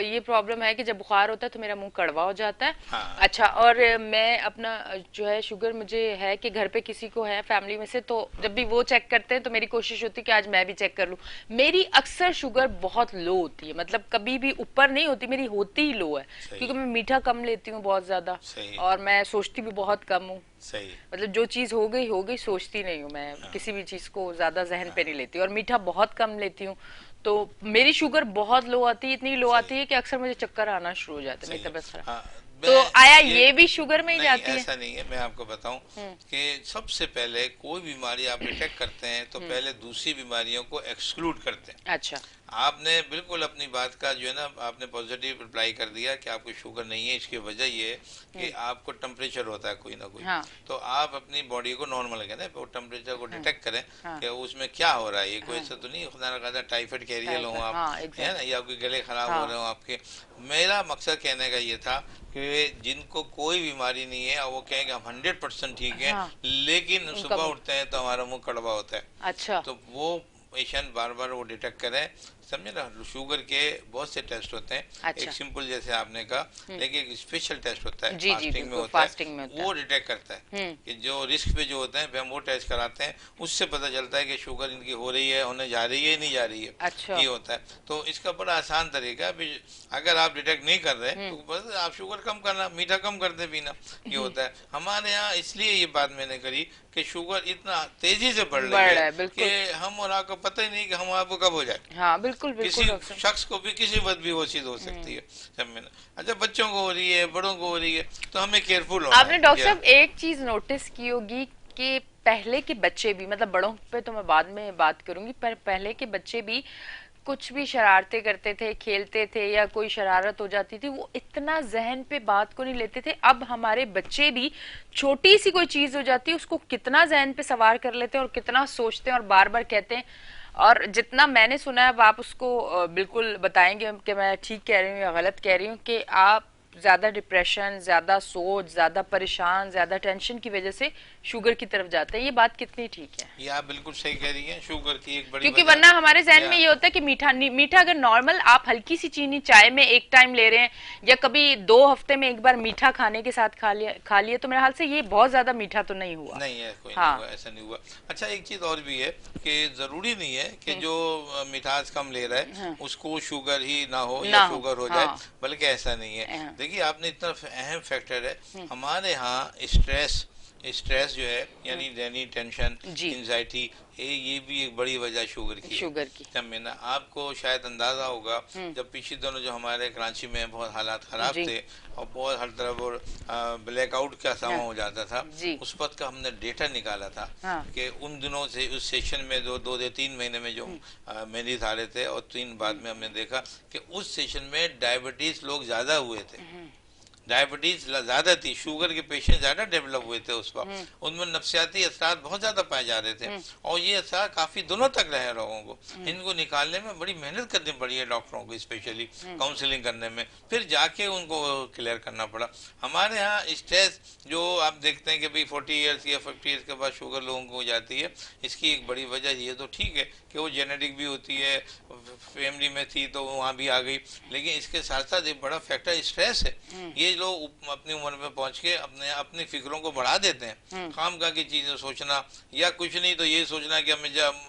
ये प्रॉब्लम है कि जब बुखार होता है तो मेरा मुंह कड़वा हो जाता है। हाँ। अच्छा और मैं अपना जो है शुगर मुझे है कि घर पे किसी को है फैमिली में से, तो जब भी वो चेक करते हैं तो मेरी कोशिश होती है कि आज मैं भी चेक कर लूं। मेरी अक्सर शुगर बहुत लो होती है, मतलब कभी भी ऊपर नहीं होती, मेरी होती ही लो है क्योंकि मैं मीठा कम लेती हूँ बहुत ज्यादा, और मैं सोचती भी बहुत कम हूँ। सही। मतलब जो चीज हो गई सोचती नहीं हूँ मैं। हाँ। किसी भी चीज को ज्यादा जहन पे नहीं लेती, और मीठा बहुत कम लेती हूँ, तो मेरी शुगर बहुत लो आती है, इतनी लो आती है कि अक्सर मुझे चक्कर आना शुरू हो जाते हैं, मेरी तबीयत खराब। हाँ, तो आया ये भी शुगर में ही नहीं, जाती है? ऐसा नहीं है। मैं आपको बताऊं कि सबसे पहले कोई बीमारी आप डिटेक्ट करते हैं तो पहले दूसरी बीमारियों को एक्सक्लूड करते हैं। अच्छा आपने बिल्कुल अपनी बात का जो है ना, आपने पॉजिटिव रिप्लाई कर दिया कि आपको शुगर नहीं है। इसकी वजह ये है कि आपको टेम्परेचर होता है कोई ना कोई। हाँ। तो आप अपनी बॉडी को नॉर्मल करें, वो टेम्परेचर को डिटेक्ट करें हाँ। कि उसमें क्या हो रहा है। ये कोई ऐसा तो नहीं खुदा ना खास्ता टाइफाइड कैरियर हो आप, हाँ, है ना, या कोई गले खराब हो रहे हो आपके। मेरा मकसद कहने का ये था कि जिनको कोई बीमारी नहीं है और वो कहें कि हम 100% ठीक है, हाँ। लेकिन सुबह उठते हैं तो हमारा मुंह कड़वा होता है, अच्छा तो वो पेशेंट बार बार वो डिटेक्ट करें। समझे ना, शुगर के बहुत से टेस्ट होते हैं। अच्छा। एक सिंपल जैसे आपने कहा, लेकिन एक स्पेशल टेस्ट होता है, जी, जी, फास्टिंग में बिल्कुल, होता फास्टिंग में है, होता वो डिटेक्ट करता है कि जो रिस्क पे जो होते हैं फिर हम वो टेस्ट कराते हैं, उससे पता चलता है कि शुगर इनकी हो रही है, होने जा रही है, नहीं जा रही है। अच्छा। ये होता है। तो इसका बड़ा आसान तरीका है, अगर आप डिटेक्ट नहीं कर रहे तो बस आप शुगर कम करना, मीठा कम कर दे पीना। ये होता है हमारे यहाँ। इसलिए ये बात मैंने करी कि शुगर इतना तेजी से बढ़ रही है कि हम और आपको पता ही नहीं कि हम आपको कब हो जाए। हाँ बिल्कुल किसी बिल्कुल शख्स को भी किसी वक्त भी वो चीज हो सकती है। अच्छा, बच्चों को हो रही है, बड़ों को हो रही है, तो हमें केयरफुल होना है। आपने डॉक्टर साहब एक चीज नोटिस की होगी कि पहले के बच्चे भी, मतलब बड़ों पे तो मैं बाद में बात करूंगी, पर पहले के बच्चे भी कुछ भी शरारतें करते थे, खेलते थे या कोई शरारत हो जाती थी, वो इतना जहन पे बात को नहीं लेते थे। अब हमारे बच्चे भी छोटी सी कोई चीज हो जाती है उसको कितना जहन पे सवार कर लेते हैं और कितना सोचते हैं और बार बार कहते हैं। और जितना मैंने सुना है, अब आप उसको बिल्कुल बताएंगे कि मैं ठीक कह रही हूँ या गलत कह रही हूँ, कि आप ज्यादा डिप्रेशन, ज्यादा सोच, ज्यादा परेशान, ज्यादा टेंशन की वजह से शुगर की तरफ जाते हैं। ये बात कितनी ठीक है? ये आप बिल्कुल सही कह रही हैं। शुगर की एक बड़ी क्योंकि वजह, वरना हमारे जहन में ये होता है कि मीठा अगर नॉर्मल आप हल्की सी चीनी चाय में एक टाइम ले रहे हैं, या कभी 2 हफ्ते में एक बार मीठा खाने के साथ खा लिया तो मेरे ख्याल से ये बहुत ज्यादा मीठा तो नहीं हुआ। नहीं है, कोई हाँ। नहीं हुआ, ऐसा नहीं हुआ। अच्छा, एक चीज और भी है कि जरूरी नहीं है कि जो मिठास कम ले रहा है उसको शुगर ही ना हो या शुगर हो जाए, बल्कि ऐसा नहीं है। देखिए, आपने इतना अहम फैक्टर है हमारे यहाँ स्ट्रेस जो है, यानी टेंशन, एंजाइटी, ये भी एक बड़ी वजह शुगर की है। में ना आपको शायद अंदाजा होगा, जब पिछले दिनों जो हमारे कराची में बहुत हालात खराब थे और बहुत हर तरफ ब्लैकआउट का समय हो जाता था, उस वक्त का हमने डेटा निकाला था कि उन दिनों से उस सेशन में 2 से 3 महीने में जो मरीज आ रहे थे, और 3 बाद में हमने देखा कि उस सेशन में डायबिटीज लोग ज्यादा हुए थे। डायबिटीज ज्यादा थी, शुगर के पेशेंट ज्यादा डेवलप हुए थे उस वक्त, उनमें नफ्सियाती असरात बहुत ज्यादा पाए जा रहे थे और ये असरात काफी दिनों तक रहे लोगों को। इनको निकालने में बड़ी मेहनत करनी पड़ी है डॉक्टरों को, स्पेशली काउंसलिंग करने में, फिर जाके उनको क्लियर करना पड़ा। हमारे यहाँ स्ट्रेस जो आप देखते हैं कि भाई 40 ईयर्स या 50 ईयर्स के बाद शुगर लोगों को हो जाती है, इसकी एक बड़ी वजह ये तो ठीक है कि वो जेनेटिक भी होती है, फैमिली में थी तो वहाँ भी आ गई, लेकिन इसके साथ साथ एक बड़ा फैक्टर स्ट्रेस है। ये लोग अपनी उम्र में पहुंच के अपनी फिक्रों को बढ़ा देते हैं, काम का की चीजें सोचना, या कुछ नहीं तो ये सोचना कि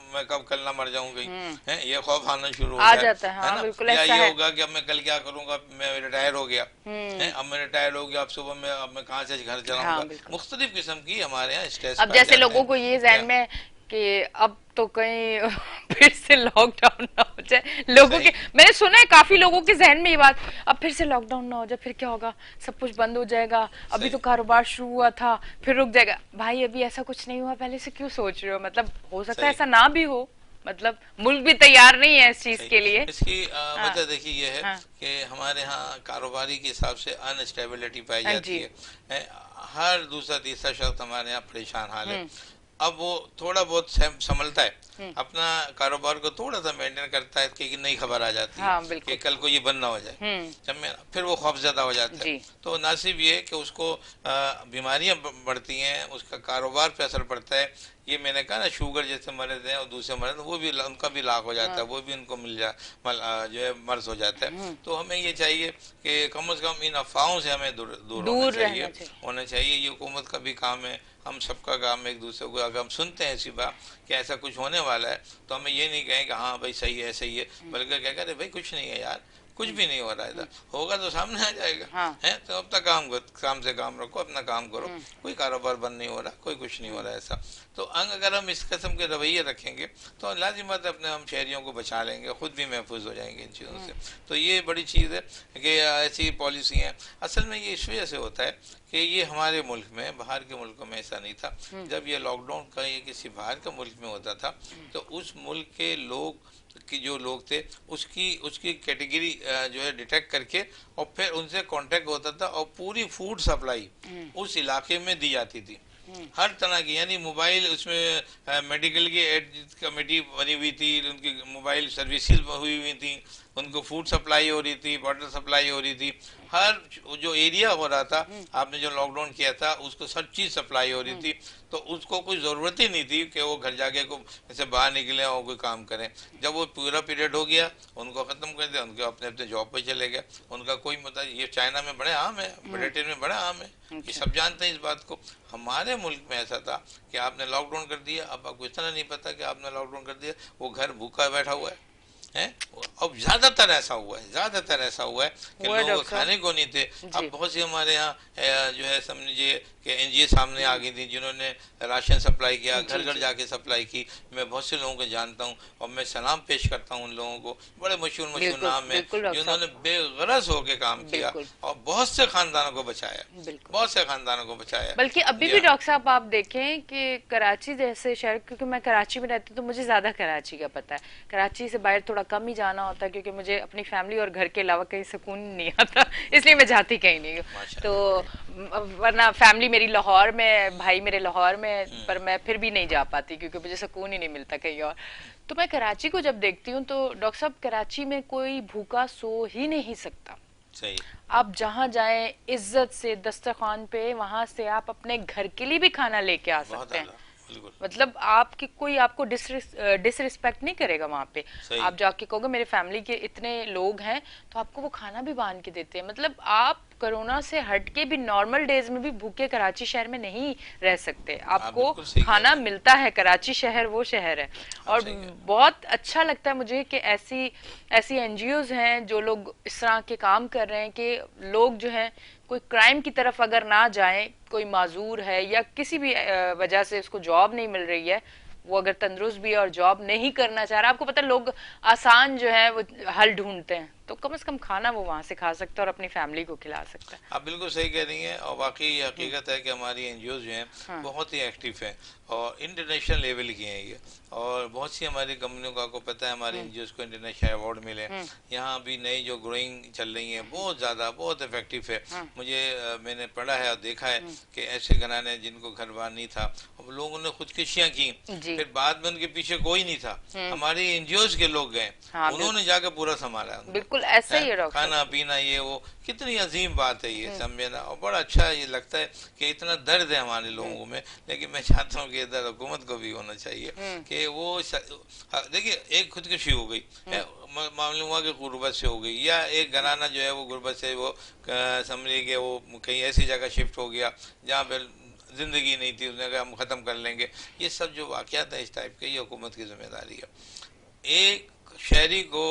मैं कब कल ना मर जाऊं कहीं, है ये खौफ आना शुरू हो जाता है, ना, या ये होगा कि अब मैं कल क्या करूंगा, मैं रिटायर हो गया है, अब मैं रिटायर हो गया, अब सुबह में अब मैं कहाँ से घर चलाऊंगा। मुख्तलिफ किस्म की हमारे यहाँ स्ट्रेस। अब जैसे लोगों को ये जहन में कि अब तो कहीं फिर से लॉकडाउन ना हो जाए, लोगों के, मैंने सुना है काफी लोगों के जहन में ये बात, अब फिर से लॉकडाउन ना हो जाए फिर क्या होगा, सब कुछ बंद हो जाएगा, अभी तो कारोबार शुरू हुआ था फिर रुक जाएगा। भाई अभी ऐसा कुछ नहीं हुआ, पहले से क्यों सोच रहे हो, मतलब हो सकता है ऐसा ना भी हो, मतलब मुल्क भी तैयार नहीं है इस चीज के लिए। इसकी वजह देखिए ये है कि हमारे यहाँ कारोबारी के हिसाब से अनस्टेबिलिटी पाई जाती है, हर दूसरा तीसरा शख्स हमारे यहाँ परेशान हाल है। अब वो थोड़ा बहुत संभलता है, अपना कारोबार को थोड़ा सा मेंटेन करता है कि नई खबर आ जाती है कि कल को ये बंद ना हो जाए, फिर वो खौफजदा हो जाता है। तो नासिब ये कि उसको बीमारियां बढ़ती हैं, उसका कारोबार पे असर पड़ता है। ये मैंने कहा ना, शुगर जैसे मरीज हैं और दूसरे मरीज वो भी, उनका भी लाख हो जाता है, वो भी उनको जो है मर्ज हो जाता है। तो हमें ये चाहिए कि कम से कम इन अफवाहों से हमें दूर होना चाहिए। ये हुकूमत का भी काम है, हम सबका काम है, एक दूसरे को अगर हम सुनते हैं ऐसी बात कि ऐसा कुछ होने वाला है तो हमें ये नहीं कहें कि हाँ भाई सही है सही है, बल्कि क्या करें भाई कुछ नहीं है यार, कुछ भी नहीं हो रहा है, होगा तो सामने आ जाएगा। है तो अब तक काम से काम रखो, अपना काम करो, कोई कारोबार बंद नहीं हो रहा, कोई कुछ नहीं हो रहा है ऐसा। तो अगर हम इस किस्म के रवैये रखेंगे तो लाजिमत अपने हम शहरियों को बचा लेंगे, खुद भी महफूज हो जाएंगे इन चीज़ों से। तो ये बड़ी चीज़ है कि ऐसी पॉलिसी हैं। असल में ये इस वजह से होता है कि ये हमारे मुल्क में, बाहर के मुल्कों में ऐसा नहीं था। जब ये लॉकडाउन का ये किसी बाहर के मुल्क में होता था तो उस मुल्क के लोग कि जो लोग थे उसकी कैटेगरी जो है डिटेक्ट करके और फिर उनसे कांटेक्ट होता था और पूरी फूड सप्लाई उस इलाके में दी जाती थी, हर तरह की, यानी मोबाइल उसमें मेडिकल की एड कमेटी बनी हुई थी, उनकी मोबाइल सर्विसेज हुई हुई थी, उनको फूड सप्लाई हो रही थी, वाटर सप्लाई हो रही थी, हर जो एरिया हो रहा था, आपने जो लॉकडाउन किया था उसको सब चीज सप्लाई हो रही थी। तो उसको कोई जरूरत ही नहीं थी कि वो घर जाके को ऐसे बाहर निकले और कोई काम करें। जब वो पूरा पीरियड हो गया उनको खत्म कर दिया, उनके अपने अपने जॉब पे चले गए, उनका कोई मतलब, ये चाइना में बड़े आम है, ब्रिटेन में बड़ा आम है, ये सब जानते हैं इस बात को। हमारे मुल्क में ऐसा था कि आपने लॉकडाउन कर दिया, अब आपको इतना नहीं पता कि आपने लॉकडाउन कर दिया, वो घर भूखा बैठा हुआ है। अब ज्यादातर ऐसा हुआ है कि लोग खाने को नहीं थे। अब बहुत सी हमारे यहाँ जो है समझिए कि एनजीओ सामने आ गई थी जिन्होंने राशन सप्लाई किया, घर घर जाके सप्लाई की। मैं बहुत से लोगों को जानता हूँ और मैं सलाम पेश करता हूँ उन लोगों को, बड़े मशहूर नाम है जिन्होंने बेगरज होकर काम किया और बहुत से खानदानों को बचाया, बल्कि अभी भी डॉक्टर साहब आप देखें कि कराची जैसे शहर, क्योंकि मैं कराची में रहती हूँ तो मुझे ज्यादा कराची का पता है, कराची से बाहर थोड़ा कम ही जाना होता है क्योंकि मुझे अपनी फैमिली और घर के अलावा कहीं सुकून नहीं आता, इसलिए मैं जाती कहीं नहीं हूँ। तो वरना फैमिली मेरी लाहौर में, भाई मेरे लाहौर में, पर मैं फिर भी नहीं जा पाती क्योंकि मुझे सुकून ही नहीं मिलता कहीं और। तो मैं कराची को जब देखती हूँ तो डॉक्टर साहब कराची में कोई भूखा सो ही नहीं सकता। सही। आप जहाँ जाए इज्जत से दस्तरखान पे, वहां से आप अपने घर के लिए भी खाना लेके आ सकते हैं, मतलब आपकी कोई आपको डिसरिस्पेक्ट नहीं करेगा वहां पे। आप जाके कहोगे मेरे फैमिली के इतने लोग हैं तो आपको वो खाना भी बांध के देते हैं। मतलब आप कोरोना से हटके भी नॉर्मल डेज में भी भूखे कराची शहर में नहीं रह सकते, आपको खाना मिलता है। कराची शहर वो शहर है और बहुत अच्छा लगता है मुझे कि ऐसी एनजीओज हैं जो लोग इस तरह के काम कर रहे हैं कि लोग जो है कोई क्राइम की तरफ अगर ना जाए, कोई माजूर है या किसी भी वजह से उसको जॉब नहीं मिल रही है, वो अगर तंदुरुस्त भी है और जॉब नहीं करना चाह रहा, आपको पता है लोग आसान जो है वो हल ढूंढते हैं तो कम से कम खाना वो वहाँ से खा सकता है और अपनी फैमिली को खिला सकता है। आप बिल्कुल सही कह रही हैं, और वाकई ये हकीकत है कि हमारी एनजीओ जो हैं हाँ। बहुत ही एक्टिव हैं और इंटरनेशनल लेवल की हैं ये, और बहुत सी हमारी कंपनियों को, आपको पता है हमारी एनजीओ को इंटरनेशनल अवार्ड मिले हैं। यहाँ अभी नई जो ग्रोइंग चल रही हैं बहुत ज़्यादा, बहुत इफेक्टिव है। मुझे मैंने पढ़ा है और देखा है कि ऐसे घराने जिनको घर बार नहीं था, अब लोगों ने खुदकुशियाँ की, जी। फिर बाद में उनके पीछे कोई नहीं था, हमारी एनजीओ के लोग गए, हाँ, उन्होंने जाकर पूरा संभाला उनको। बिल्कुल ऐसा ही है डॉक्टर। खाना पीना ये वो, कितनी अजीम बात है ये, समझे ना। और बड़ा अच्छा ये लगता है कि इतना दर्द है हमारे लोगों में, लेकिन मैं चाहता हूँ कि इधर हुकूमत को भी होना चाहिए कि वो देखिए एक खुदकुशी हो गई, मालूम हुआ कि गुर्बत से हो गई, या एक घराना जो है वो गुर्बत से वो समझिए कि वो कहीं ऐसी जगह शिफ्ट हो गया जहाँ पे जिंदगी नहीं थी, उसने कहा हम ख़त्म कर लेंगे। ये सब जो वाक़यात है इस टाइप के, ये हुकूमत की जिम्मेदारी है। एक शहरी को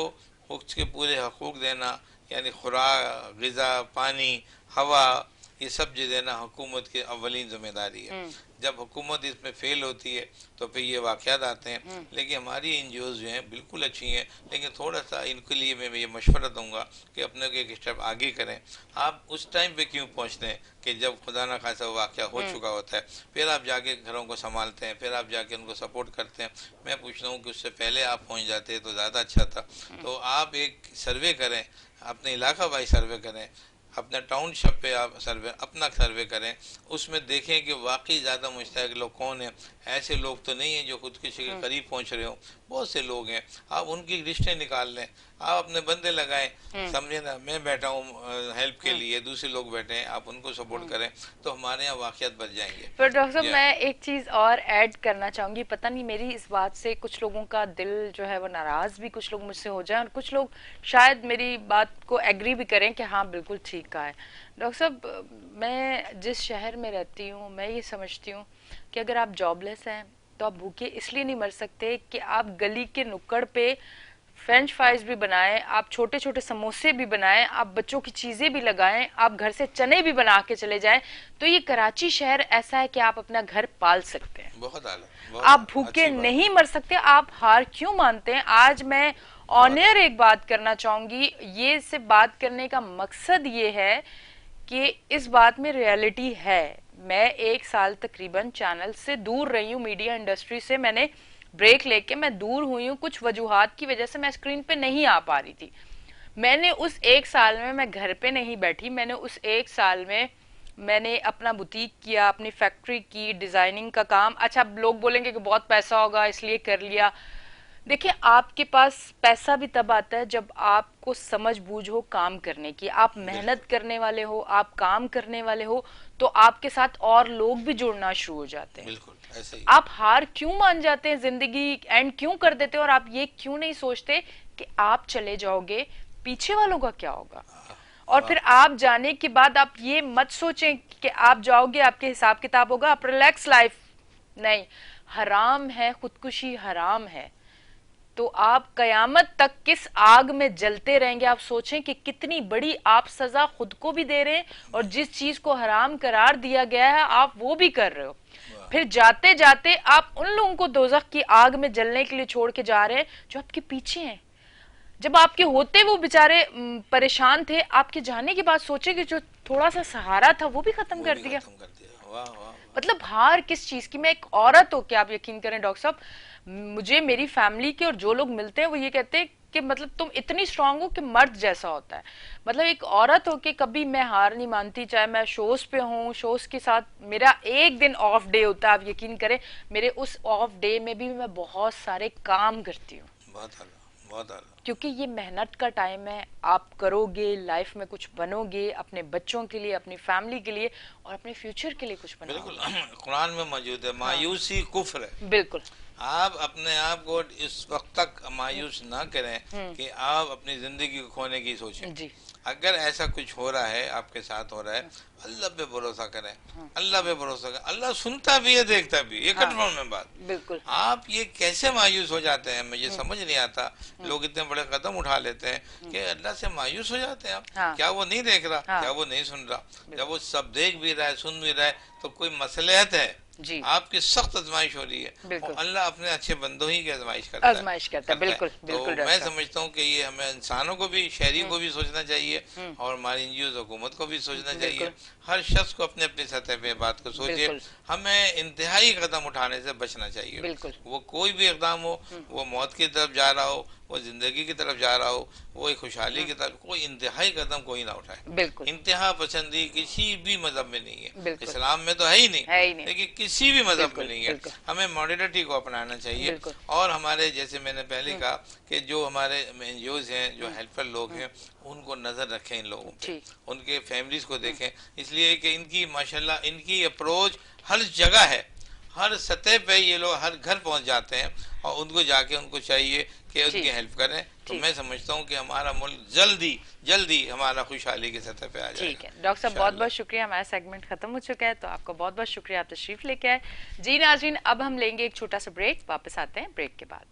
उसके पूरे हकूक़ देना, यानी खुराक, ग़िज़ा, पानी, हवा, ये सब चीज़ देना हुकूमत की अव्वलीन जिम्मेदारी है। जब हुकूमत इसमें फेल होती है तो फिर ये वाक़यात आते हैं। लेकिन हमारी एनजीओ जो हैं बिल्कुल अच्छी हैं, लेकिन थोड़ा सा इनके लिए मैं ये मशवरा दूंगा कि अपने को एक स्टेप आगे करें। आप उस टाइम पे क्यों पहुंचते हैं कि जब खुदा न खासा वाक़या हो चुका होता है, फिर आप जाके घरों को संभालते हैं, फिर आप जाके उनको सपोर्ट करते हैं। मैं पूछता हूँ कि उससे पहले आप पहुँच जाते तो ज़्यादा अच्छा था। तो आप एक सर्वे करें, अपने इलाका वाई सर्वे करें, अपने टाउनशिप पे आप सर्वे, अपना सर्वे करें, उसमें देखें कि वाकई ज़्यादा मुस्तहक लोग कौन हैं। ऐसे लोग तो नहीं हैं जो खुदकुशी के करीब पहुंच रहे हो, बहुत से लोग हैं। आप उनकी लिस्टें निकाल लें, आप अपने बंदे लगाएं, समझे ना। मैं बैठा हूँ हेल्प के लिए, दूसरे लोग बैठे हैं, आप उनको सपोर्ट करें तो हमारे यहाँ वाक़यात बच जाएंगे। पर डॉक्टर साहब मैं एक चीज़ और ऐड करना चाहूँगी, पता नहीं मेरी इस बात से कुछ लोगों का दिल जो है वो नाराज़ भी कुछ लोग मुझसे हो जाए, और कुछ लोग शायद मेरी बात को एग्री भी करें कि हाँ बिल्कुल ठीक कहा है। डॉक्टर साहब मैं जिस शहर में रहती हूँ मैं ये समझती हूँ कि अगर आप जॉबलेस हैं तो आप भूखे इसलिए नहीं मर सकते कि आप गली के नुक्कड़ पे फ्रेंच फ्राइज भी बनाएं, आप छोटे छोटे समोसे भी बनाएं, आप बच्चों की चीजें भी लगाएं, आप घर से चने भी बना के चले जाएं, तो ये कराची शहर ऐसा है कि आप अपना घर पाल सकते हैं। बहुत आप भूखे नहीं मर सकते। आप हार क्यों मानते हैं? आज मैं ऑनर एक बात करना चाहूंगी, ये से बात करने का मकसद ये है कि इस बात में रियलिटी है। मैं 1 साल तकरीबन चैनल से दूर रही हूँ, मीडिया इंडस्ट्री से मैंने ब्रेक लेके मैं दूर हुई हूँ, कुछ वजूहात की वजह से मैं स्क्रीन पे नहीं आ पा रही थी। मैंने उस 1 साल में मैं घर पे नहीं बैठी, मैंने उस 1 साल में मैंने अपना बुटीक किया, अपनी फैक्ट्री की, डिजाइनिंग का काम। अच्छा लोग बोलेंगे कि बहुत पैसा होगा इसलिए कर लिया। देखिए आपके पास पैसा भी तब आता है जब आपको समझ बूझ हो काम करने की, आप मेहनत करने वाले हो, आप काम करने वाले हो, तो आपके साथ और लोग भी जुड़ना शुरू हो जाते हैं। बिल्कुल ऐसे ही। आप हार क्यों मान जाते हैं, जिंदगी एंड क्यों कर देते हो, और आप ये क्यों नहीं सोचते कि आप चले जाओगे पीछे वालों का क्या होगा? और फिर आप जाने के बाद आप ये मत सोचें कि आप जाओगे आपके हिसाब किताब होगा, आप रिलैक्स लाइफ नहीं। हराम है, खुदकुशी हराम है, तो आप कयामत तक किस आग में जलते रहेंगे। आप सोचें कि कितनी बड़ी आप सजा खुद को भी दे रहे हैं, और जिस चीज को हराम करार दिया गया है आप वो भी कर रहे हो। फिर जाते जाते आप उन लोगों को दोज़ख की आग में जलने के लिए छोड़ के जा रहे हैं जो आपके पीछे हैं। जब आपके होते वो बेचारे परेशान थे, आपके जाने के बाद सोचे कि जो थोड़ा सा सहारा था वो भी खत्म कर दिया। वाह वाह। मतलब हार किस चीज की? मैं एक औरत हो के, आप यकीन करें डॉक्टर साहब, मुझे मेरी फैमिली के और जो लोग मिलते हैं वो ये कहते हैं कि मतलब तुम इतनी स्ट्रांग हो कि मर्द जैसा होता है। मतलब एक औरत हो के कभी मैं हार नहीं मानती, चाहे मैं शोज पे हूँ, शोज के साथ मेरा एक दिन ऑफ डे होता है, आप यकीन करें मेरे उस ऑफ डे में भी मैं बहुत सारे काम करती हूँ। बहुत आला। क्योंकि ये मेहनत का टाइम है, आप करोगे, लाइफ में कुछ बनोगे, अपने बच्चों के लिए, अपनी फैमिली के लिए और अपने फ्यूचर के लिए कुछ बनोगे। बिल्कुल कुरान में मौजूद है, मायूसी कुफ्र है। बिल्कुल। आप अपने आप को इस वक्त तक मायूस ना करें कि आप अपनी जिंदगी को खोने की सोचें। जी। अगर ऐसा कुछ हो रहा है, आपके साथ हो रहा है, अल्लाह पे भरोसा करें, अल्लाह पे भरोसा करें। अल्लाह सुनता भी है, देखता भी, ये कंफर्म है बात। बिल्कुल। आप ये कैसे मायूस हो जाते हैं, मुझे समझ नहीं आता। लोग इतने बड़े कदम उठा लेते हैं कि अल्लाह से मायूस हो जाते हैं आप। क्या वो नहीं देख रहा? क्या वो नहीं सुन रहा? जब वो सब देख भी रहा है, सुन भी रहा है, तो कोई मसलहत है, जी। आपकी सख्त आजमाइश हो रही है, बिल्कुल। और अल्लाह अपने अच्छे बंदों ही की आजमाइश करता है। आजमाइश करता है, बिल्कुल तो बिल्कुल मैं डॉक्टर साहब। समझता हूँ कि ये हमें इंसानों को भी, शहरी को भी सोचना चाहिए, हम्म। और हमारी एनजीओ हुकूमत को भी सोचना चाहिए। बिल्कुल हर शख्स को अपने अपनी सतह पे बात को सोचे। बिल्कुल हमें इंतहाई कदम उठाने से बचना चाहिए। बिल्कुल। वो कोई भी इकदाम हो, वो मौत की तरफ जा रहा हो, वो जिंदगी की तरफ जा रहा हो, वो एक खुशहाली की तरफ, कोई इंतहाई कदम कोई ना उठाए। बिल्कुल इंतहा पसंदी किसी भी मजहब में नहीं है, बिल्कुल इस्लाम में तो है ही नहीं, है ही नहीं। लेकिन किसी भी मजहब में बिल्कुल नहीं है। बिल्कुल हमें मॉडर्निटी को अपनाना चाहिए। बिल्कुल। और हमारे, जैसे मैंने पहले कहा कि जो हमारे एनजीओज हैं, जो हेल्पर लोग हैं, उनको नज़र रखें इन लोगों पे, जी उनके फैमिलीज को देखें, इसलिए कि इनकी माशाल्लाह इनकी अप्रोच हर जगह है, हर सतह पे ये लोग हर घर पहुंच जाते हैं, और उनको जाके उनको चाहिए कि जी उनकी हेल्प करें। तो जी मैं समझता हूँ कि हमारा मुल्क जल्दी जल्दी हमारा खुशहाली की सतह पे आ ठीक जाएगा है डॉक्टर साहब, बहुत इंशाअल्लाह। बहुत शुक्रिया। हमारा सेगमेंट खत्म हो चुका है, तो आपका बहुत बहुत शुक्रिया, आप तशरीफ लेके आए। जी नाज़रीन, अब हम लेंगे एक छोटा सा ब्रेक, वापस आते हैं ब्रेक के बाद।